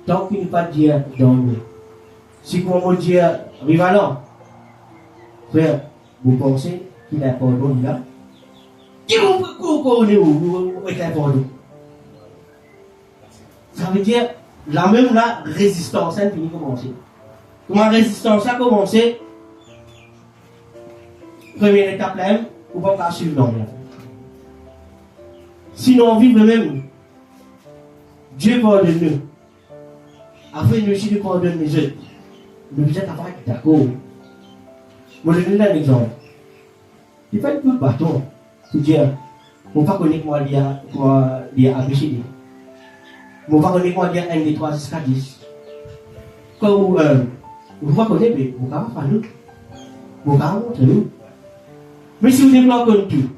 Speaker 1: Tant qu'il n'y a pas de Dieu dans nous, si vous me dites, Rivalant, frère, vous pensez qu'il a pardon là? Qui vous connaissez où il a pardon? Ça veut dire, la même la résistance, elle finit commencer. Comment la résistance a commencé? Première étape là, vous ne pouvez pas suivre dans la. Sinon, on vit même. Dieu pardonne nous. Après, nous aussi, nous pardonne les autres. Nous vous êtes à faire d'accord. Moi, je vais vous donner un exemple. Il faut être plus bâton pour dire, on ne va pas connaître moi, il y a ABCD. On ne va pas connaître moi, il y a 1, 2, 3, jusqu'à 10. Quand vous ne va pas connaître, mais vous ne pouvez pas faire nous. Vous ne pouvez pas montrer nous. Mais si vous débloquez tout,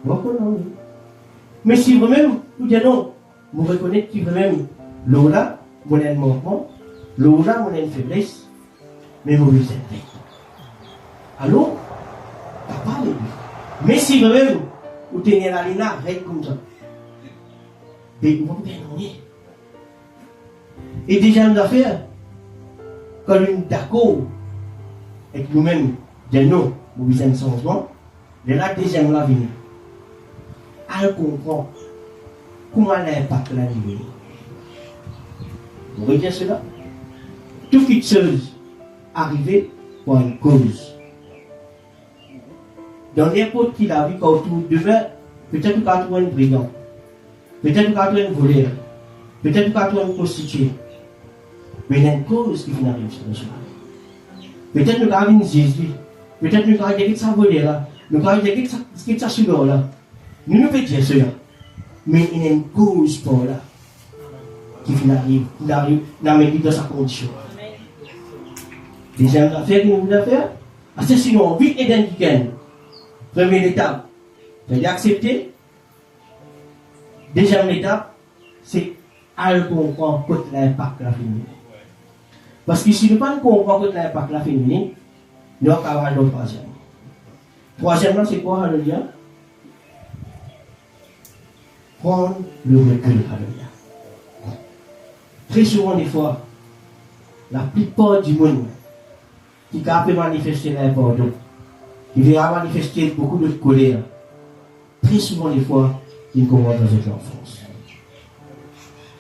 Speaker 1: vous reconnaissez. Mais si vous-même, vous dites non, vous reconnaissez que vous-même, là, vous avez un manquement, là, vous avez une faiblesse, mais vous vous êtes fait. Alors, papa, mais si vous-même, vous tenez la ligne là, reste comme ça, mais vous vous perdez. Et déjà, nous avons fait, quand nous sommes d'accord avec nous-mêmes, disons non, vous avez un changement, de la deuxième la venir. Elle comprend comment l'impact la vie. Vous voyez cela? Toute chose arrivée pour une cause. Dans n'importe qui la vie, quand vous devez, peut-être vous avez trouvé un brigand, peut-être vous avez trouvé un voleur, peut-être vous avez trouvé un prostitué. Mais il y a une cause qui vient d'arriver sur cela. Peut-être nous avons une Jésus, peut-être nous avons des gens qui volés là, nous avons des gens qui sont sur là. Nous ne pouvons dire cela. Mais il y a une cause pour là qui arrive dans sa condition. Deuxième affaire que nous voulons faire, c'est sinon, vite et d'un week-end. Première étape, c'est d'accepter. Deuxième étape, c'est à comprendre que l'impact de la féminine. Parce que si nous ne comprenons pas que l'impact de la féminine, nous allons avoir le troisième. Troisièmement, c'est quoi, alléluia? Prendre le recul, alléluia. Très souvent, des fois, la plupart du monde qui peut manifester l'important, qui va manifester beaucoup de colère, très souvent, des fois, ils commencent dans cette enfance.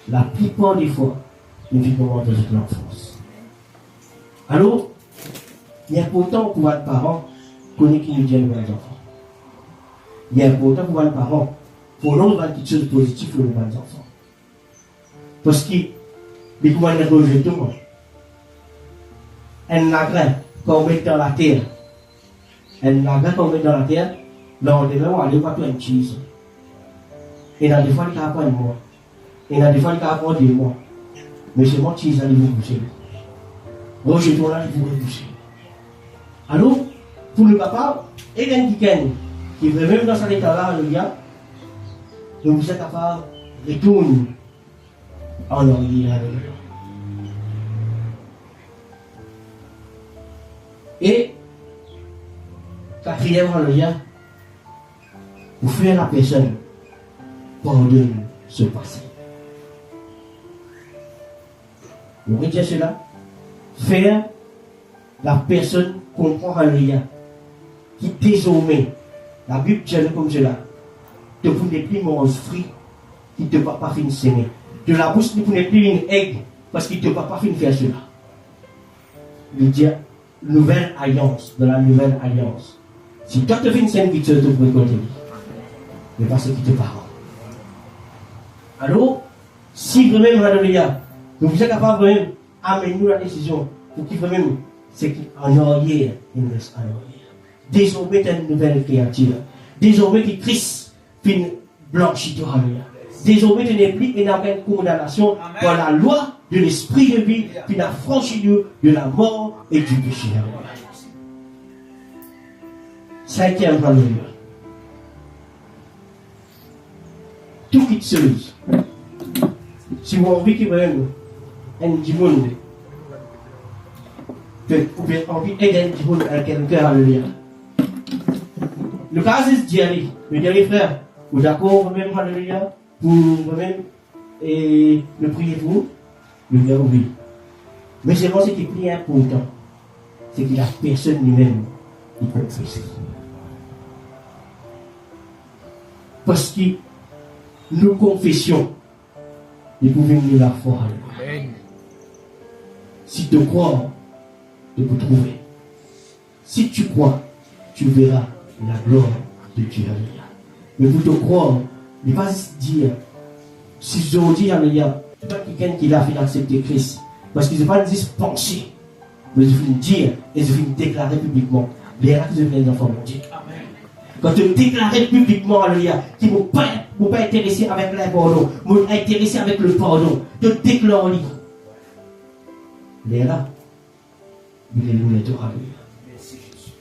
Speaker 1: La plupart des fois, ils commencent dans cette enfance. Alors, il est important pour votre parent connaître qui nous dit nos enfants. Il est important pour votre parent pour nous voir quelque chose de positif pour nos enfants. Parce que, les pouvoirs de rejetement, un lagrin qu'on met dans la terre, un lagrin qu'on met dans la terre, là on devait aller voir une cheese. Et dans des fois, il y a pas de moi. Et dans des fois, il y a pas de moi. Mais c'est mon cheese, il vous boucher. Rejetement là, il vous boucher. Alors, pour le papa, et un week-end, qui veut même dans cet état-là, le gars, donc vous êtes capable de retourner en arrière. Et, quatrièmement, le gars, vous faites la personne pardonne ce passé. Vous voyez cela? Faire la personne comprendre un lien qui désormais, la Bible dit comme cela, de vous n'est plus mon fruit qui ne va pas finir s'aimer. De la bouche, vous n'est plus une aigle parce qu'il ne va pas finir faire cela. Il dit nouvelle alliance, de la nouvelle alliance. Si toi tu fais une scène qui te trouve côté, mais pas ce qui te parle. Alors, si vraiment, alléluia, vous êtes capable vraiment d'amener nous la décision pour qu'il vraiment, c'est qu'en arrière, il reste en arrière. Désormais, tu es une nouvelle créature. Désormais, que Christ finit blanchi. Alléluia. Désormais, tu n'es plus et n'a aucune condamnation par la loi de l'esprit de vie qui n'a franchi de la mort et du péché. Cinquième, alléluia. Tout quitte celui. Si vous avez envie qu'il y ait un dimanche, vous avez envie d'aider un dimanche à quelqu'un, alléluia. Le cas est d'y aller. Me dire les frères, vous êtes d'accord, vous-même, alléluia, pour vous-même, et le prier pour vous, le dire oui. Mais c'est ce qui est plus important, c'est que la personne lui-même, il confesse. Parce que nous confessions, nous pouvons nous la foi. Si tu crois, tu peux trouver. Si tu crois, tu verras la gloire de Dieu. Mais pour te croire, ne pas dire, si je dis, alléluia, c'est pas quelqu'un qui l'a fait d'accepter Christ. Parce qu'ils ne pas juste penser, mais ils viennent dire et ils viennent déclarer publiquement. Les rats, ils viennent d'enfants de Dieu. Quand tu déclares publiquement, alléluia, qui ne vont pas intéresser avec le pardon, mais intéresser avec le pardon, tu déclares lui. Les rats, ils les louent, alléluia.
Speaker 2: Merci Jésus.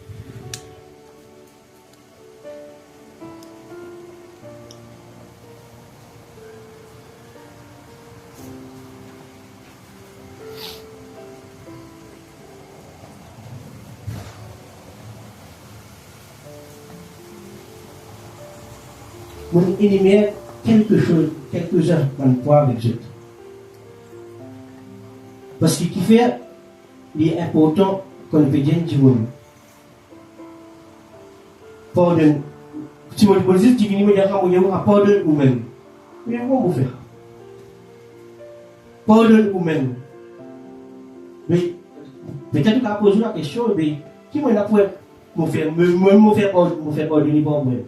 Speaker 1: Mon ennemi quelques-uns dans toi avec Dieu. Parce que qui fait, il est important qu'on peut dire du monde. Pardonne. Si vous dites, si vous dites, pardonne vous-même. Mais comment vous faire? Pardonne vous-même. Mais peut-être qu'on a posé la question, mais qui m'a fait me pardonner pour moi-même?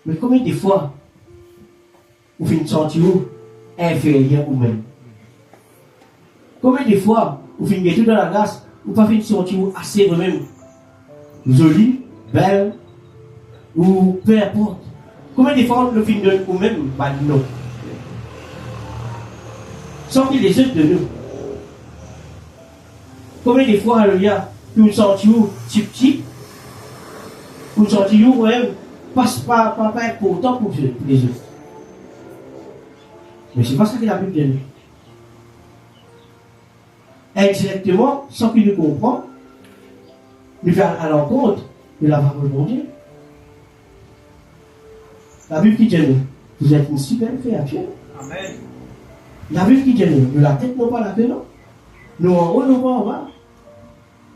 Speaker 1: Mais combien de fois vous finissez de sentir inférieur vous-même? Combien de fois vous finissez tout dans la grâce, vous pas finissez de sentir assez vous-même? Joli, belle, ou peu importe. Combien de fois vous finissez de vous-même? Bah non. Sans qu'il les autres de nous. Combien de fois, alléluia, vous sentez petit, vous sentez vous-même? Pas important pour les autres. Mais c'est pas ça que la Bible dit. Indirectement, sans qu'il nous comprenne, nous fait à l'encontre de la parole de Dieu. La Bible qui dit, vous êtes une super créature.
Speaker 2: Amen.
Speaker 1: La Bible qui dit, de la tête non pas la queue, non. Nous en haut, non pas en bas.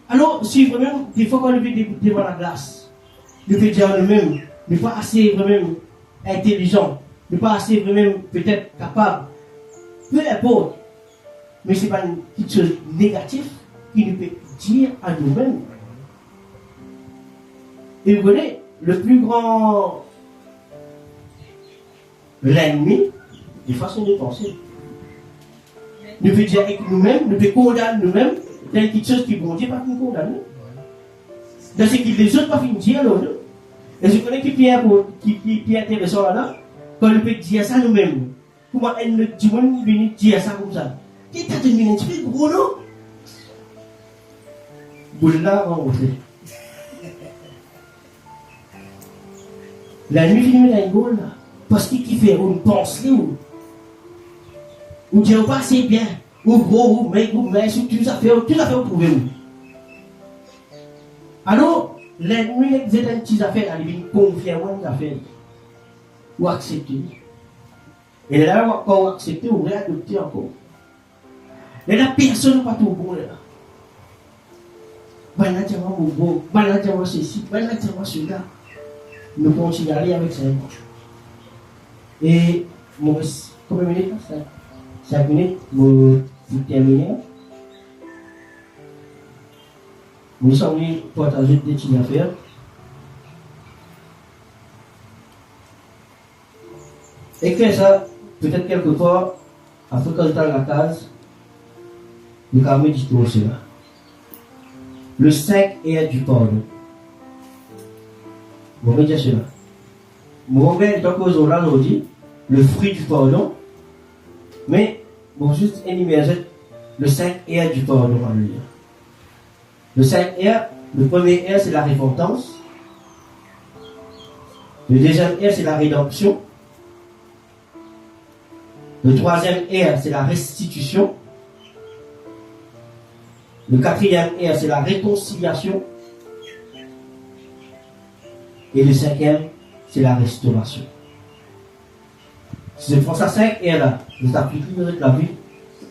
Speaker 1: Alors, si vraiment, des fois qu'on vit devant la glace, nous peut dire nous-mêmes, ne pas assez vraiment intelligent, ne pas assez vraiment peut-être capable, peu importe, mais ce n'est pas une chose négative qui nous peut dire à nous-mêmes. Et vous voyez, le plus grand l'ennemi, des façons de penser. Nous peut dire avec nous-mêmes, nous peut condamner nous-mêmes, dans quelque chose qui vont dire pas nous condamner. Dans ce que les autres pas dire alors. Et je connais qui est intéressant là, quand on peut dire ça nous-mêmes. Comment elle ne dit pas dire ça comme ça? Qui t'a donné un petit peu gros non? Boula rencontré. La nuit finit dans une boule là. Parce qu'il fait une pensée ou dire pas assez bien, ou gros, ou mais, tout ça fait vous trouver où. Alors, l'ennemi existe une petite affaire, il vient confier à une affaire. Ou accepter. Et là, quand vous acceptez, vous réadoptez encore. Et là, personne n'est pas tout bon là. Banatement beau, banatement ceci, banatement cela. Nous continuons à aller avec ça. Et, combien de minutes ça? 5 minutes, vous terminez. Nous sommes venus partager des petites affaires. Et que ça, peut-être quelque part, après que je dans la case, nous avons dit tout cela. Le 5 est du pardon. Vous me dites cela. Mon père est encore aujourd'hui, le fruit du pardon. Mais, bon, juste énumérer le 5 R du pardon, alléluia. Le 5 R, le premier R, c'est la repentance. Le deuxième R, c'est la rédemption. Le troisième R, c'est la restitution. Le quatrième R, c'est la réconciliation. Et le cinquième, c'est la restauration. Si je prends ça 5 R là, je t'applique dans la vie,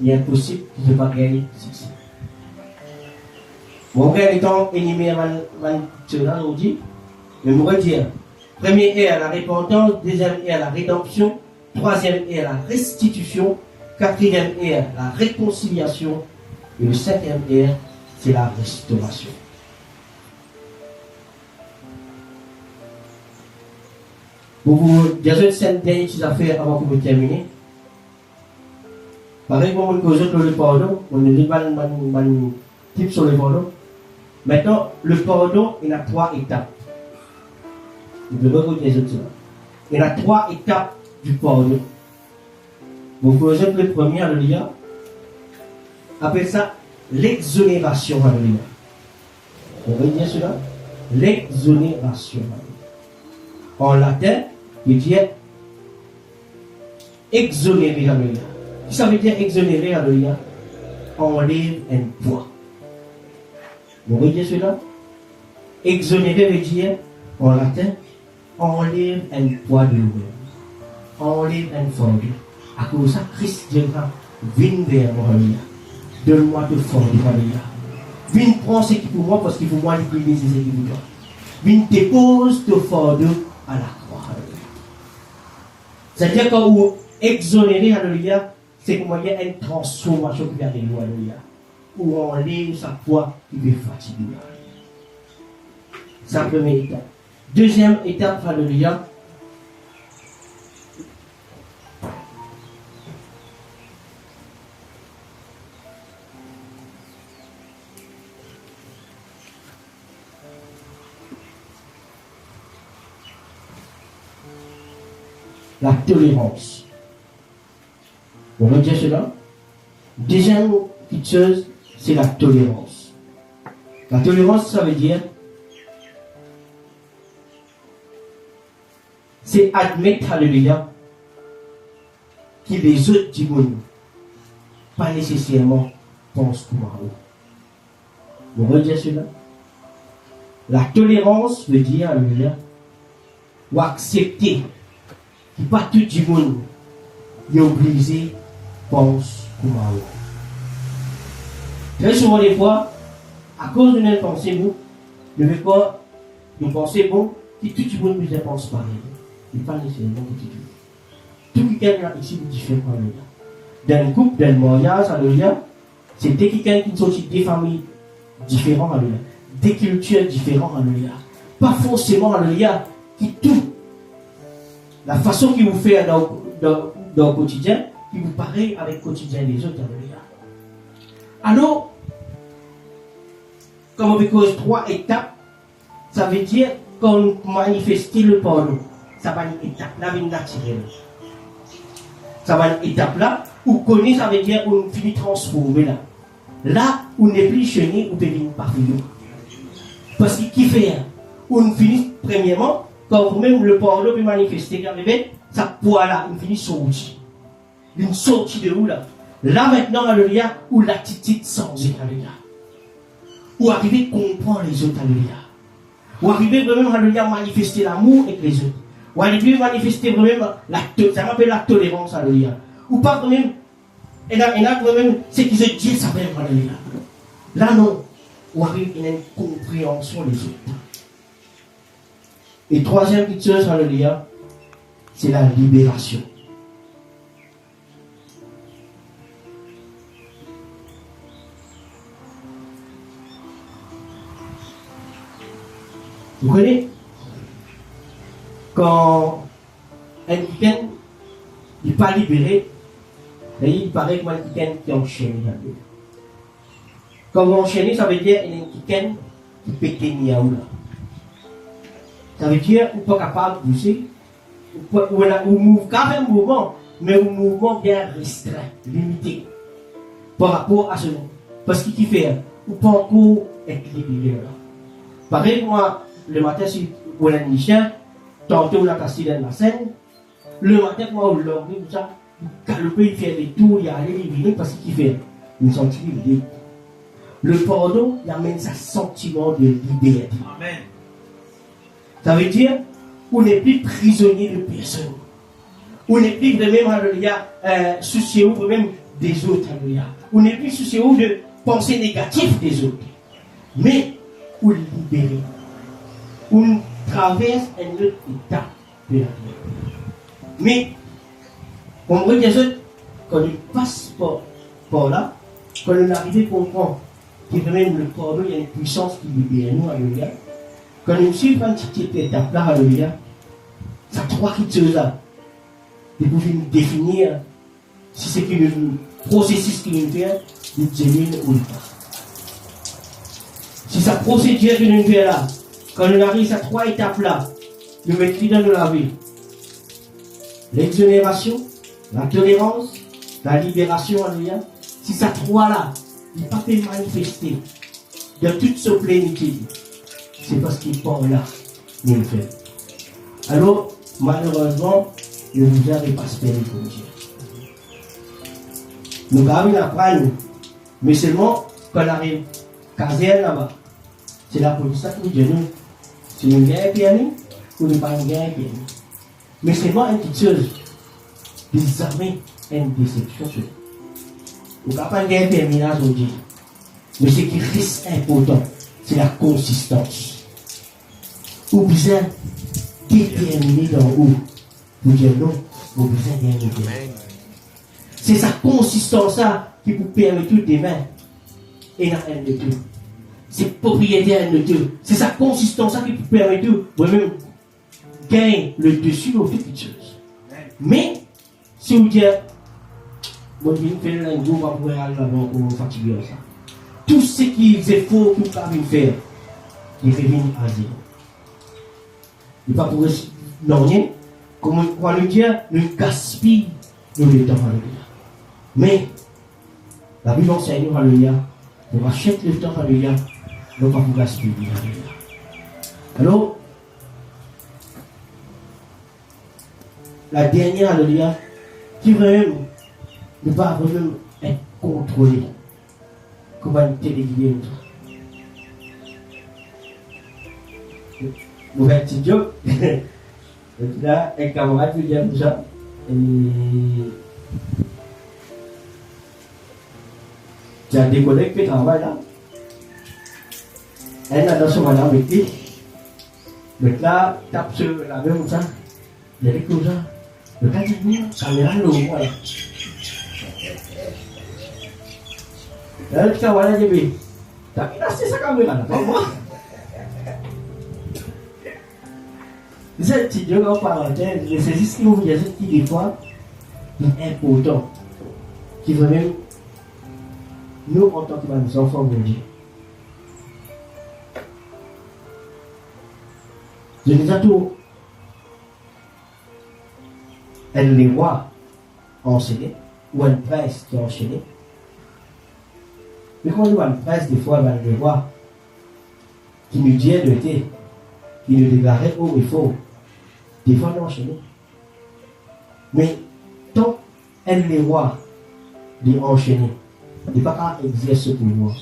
Speaker 1: il est impossible que je ne pas gagner succès. Mon père étant énuméré aujourd'hui, je me redire. Premier R, la repentance. Deuxième R, la rédemption. Troisième R, la restitution. Quatrième R, la réconciliation. Et le cinquième R, c'est la restauration. Pour vous dire une dernière chose à faire avant que vous terminez. Pareil, pour vous causer le pardon, on ne dit pas un type sur le pardon. Maintenant, le pardon, il a 3 étapes. Je vais vous dire ça. Il a 3 étapes du pardon. Vous posez le premier, alléluia. Appelle ça l'exonération, alléluia. On va dire cela. L'exonération. En latin, il dit exonérer, alléluia. Ça veut dire exonérer, alléluia. Enlève un poids. Vous voyez cela? Exonérer veut dire, en latin, enlève un poids de nous-mêmes. Enlève un fardeau. À cause de ça, Christ dira, viens vers moi, alléluia. Donne-moi de fardeau, alléluia. Viens prendre ce qui pour moi, parce qu'il faut moi les priver, c'est ce qui vous doit. Viens dépose de fardeau à la croix, alléluia. C'est-à-dire quand vous exonérez, alléluia, c'est comme il y a une transformation qui vient de nous, alléluia. Où on enlève sa poids qui peut fatiguer. C'est la première étape. Deuxième étape, alléluia. La tolérance. On va dire cela. Deuxième petite chose, c'est la tolérance. La tolérance, ça veut dire c'est admettre, alléluia, que les autres du monde pas nécessairement pensent comme à eux. On va dire cela. La tolérance veut dire, alléluia, ou accepter que pas tout le monde est obligé pense comme à eux. Très souvent, des fois, à cause de notre pensée, nous ne pas nous penser bon, que tout le monde ne pense pas. Il n'est pas nécessairement que tout quelqu'un ici est différent. Dans un couple, dans un mariage, c'était quelqu'un qui sortit des familles différentes, des cultures différentes. Pas forcément qui tout. La façon qu'il vous fait dans le quotidien, qui vous paraît avec le quotidien des autres. Alors, comme on cause 3 étapes, ça veut dire qu'on manifeste le pardon. Ça va une étape là, une naturelle. Ça va une étape là, où connaît, ça veut dire qu'on finit transformé là. Là, on n'est plus chenille, on peut venir parmi nous. Parce que qui fait, on finit premièrement, quand vous-même le pardon peut manifester, ça poids là, on finit sorti. Une sortie de où là? Là maintenant, alléluia, où l'attitude change, alléluia. Où arriver à comprendre les autres, alléluia. Où arriver vraiment, alléluia, à manifester l'amour avec les autres. Où arriver à manifester vraiment, ça m'appelle la tolérance, alléluia. Ou pas quand même, et là quand même, ce qui se dit, ça fait, alléluia. Là non, où arrive à une compréhension des autres. Et troisième petite chose, alléluia, c'est la libération. Vous connaissez? Quand un quelqu'un n'est pas libéré, il paraît que quelqu'un qui est enchaîné. Quand vous enchaînez, ça veut dire qu'il y a quelqu'un qui peut tenir là. Ça veut dire qu'il n'est pas capable de bouger, ou mouvement, quand même mouvement, mais un mouvement bien restreint, limité, par rapport à ce monde. Parce qu'il fait, ou pas encore être libéré. Pareil, moi, le matin, si vous êtes Michel, tantôt, on a cassé dans la scène, le matin, moi, on l'a vu, tout ça, il fait des tours, il y a allé libérer parce qu'il fait une sentiment de liberté. Le pardon, il amène un sentiment de liberté.
Speaker 2: Amen.
Speaker 1: Ça veut dire, on n'est plus prisonnier de personne. On n'est plus vraiment, soucieux même des autres, alléluia. On n'est plus soucieux de pensées négatives des autres. Mais, on libérer. On traverse un autre état de la vie. Mais, on voit des autres, quand on passe par là, quand on arrive à comprendre que même le pardon, il y a une puissance qui libère nous, alléluia. Quand on suit une petite étape là, alléluia, ça trois choses là. Vous pouvez nous définir si c'est que le processus qui nous fait de genuine ou pas. Si sa procédure que nous fait là, quand on arrive à trois étapes là, nous mettons dans la vie. L'exonération, la tolérance, la libération, alléluia. Si ça trois là, il n'est pas fait manifester de toute sa plénitude, c'est parce qu'il part là, nous le fait. Alors, malheureusement, ne vous avez pas espéré pour Dieu. Nous avons apprendre, mais seulement quand on arrive caserne là-bas, c'est la police qui nous dit nous, si nous gagnons permis ou nous ne pas gagner permis. Mais seulement une petite chose, des armées, une déception. Nous ne pouvons pas gagner permis là aujourd'hui. Mais ce qui reste important, c'est la consistance. Ou bien déterminer dans où. Vous dire non, vous besoin de rien. C'est sa consistance qui vous permet tout demain. Et la haine de Dieu. C'est propriétaire de Dieu. C'est sa consistance qui vous permet tout. Vous-même gagner le dessus aux petites choses. Mais, si vous dites, moi je vais faire un groupe pour aller là-bas pour fatiguer ça. Tout ce qui est faux pour vous faire, il revient à zéro. Il ne pas pour non rien. Comme on va le dire, nous gaspillons le temps, alléluia. Mais, la Bible enseigne, alléluia, on rachète le temps, alléluia, on va vous gaspiller, alléluia. Alors, la dernière, alléluia, qui vraiment ne va vraiment être contrôlée, comme une télévision. Vous faites un petit joke. Et puis là, un camarade qui vient déjà, et tu as des collègues qui travaillent là. Elle a dans son madame avec lui. Mais là, tape sur la même ça. Il y a des choses là. Le cas de venir, caméra le voit là. Là, le camarade dit, t'as placé sa caméra là, pas moi. C'est petit Dieu en parenthèse, c'est juste ce qui vous dit qui des fois est important, qui veut même nous en tant que enfants de Dieu. Je dis à tout, elle les voit enchaîner, ou elle presse qui est enchaînée. Mais quand on voit une presse, des fois, elle les voit qui nous dit de thé, qui nous déclarait haut et fort. Des fois, on enchaîne. Mais tant elle les voit les enchaîner, il n'est pas qu'à exercer ce pouvoir.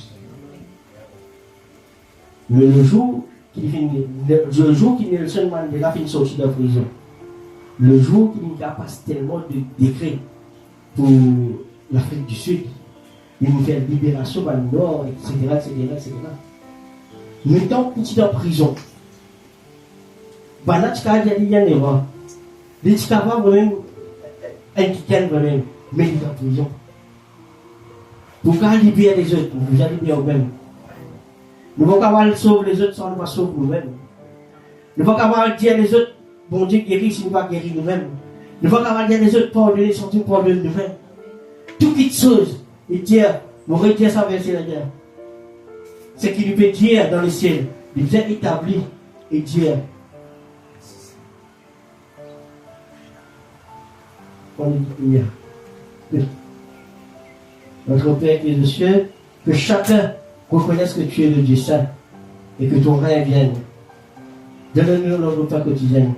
Speaker 1: Le jour qu'il finit, le jour qu'il Nelson Mandela finit sortir de prison, le jour qu'il n'y a pas tellement de décrets pour l'Afrique du Sud, il nous fait libération dans le Nord, etc. Mais tant qu'il est en prison, Banat kaya dia ni wah, dia cakap vraiment, elle qui vraiment, mais il est en prison. Pour qu'à libérer les autres, vous allez bien vous-même. Nous ne pouvons pas sauver les autres sans nous sauver nous-mêmes. Nous ne pouvons pas dire les autres, bon Dieu guérit si nous ne pas guérir nous-mêmes. Nous ne pouvons pas dire les autres, pardonner sans nous pardonner nous-mêmes. Toutes les choses, et dire, vous retirez ça verset la guerre. Ce qui nous peut dire dans le ciel, il est établi et dire. on dit il y a. Notre Père qui est aux cieux, que chacun reconnaisse que tu es le Dieu saint et que ton règne vienne. Donne-nous notre repas quotidien.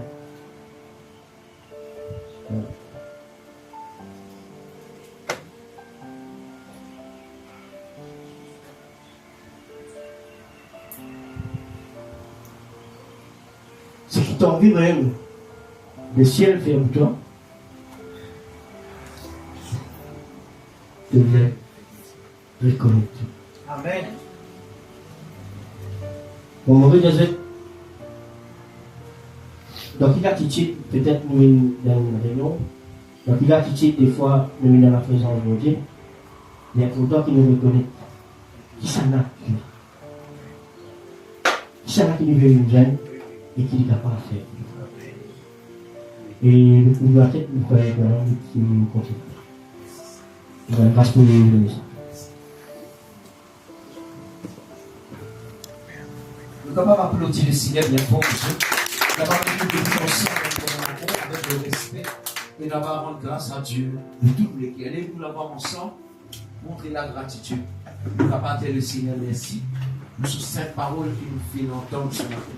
Speaker 1: Ce qui t'envie même, le ciel fait pour toi. Devient reconnecté.
Speaker 2: Amen.
Speaker 1: Bon, mauvais Joseph. Donc, il a attitude, peut-être nous dans une réunion. Donc, il a attitude, des fois, nous dans la présence de Dieu. Il y a autant qui nous reconnaît. Qui s'en a? Qui s'en a qui nous veut une jeune et qui est capable de faire? Et le pouvoir tête, nous croyons que nous comptons. Grâce pour les donner ça.
Speaker 2: Nous sommes capables d'applaudir le Seigneur bien fort, Dieu. Nous sommes capables de nous ensemble avec le respect et d'avoir rendre grâce à Dieu de tout le cœur. Allez, nous l'avoir ensemble, montrer la gratitude. Nous sommes capables de dire le Seigneur merci. Nous sommes cette parole qui nous fait l'entendre ce matin.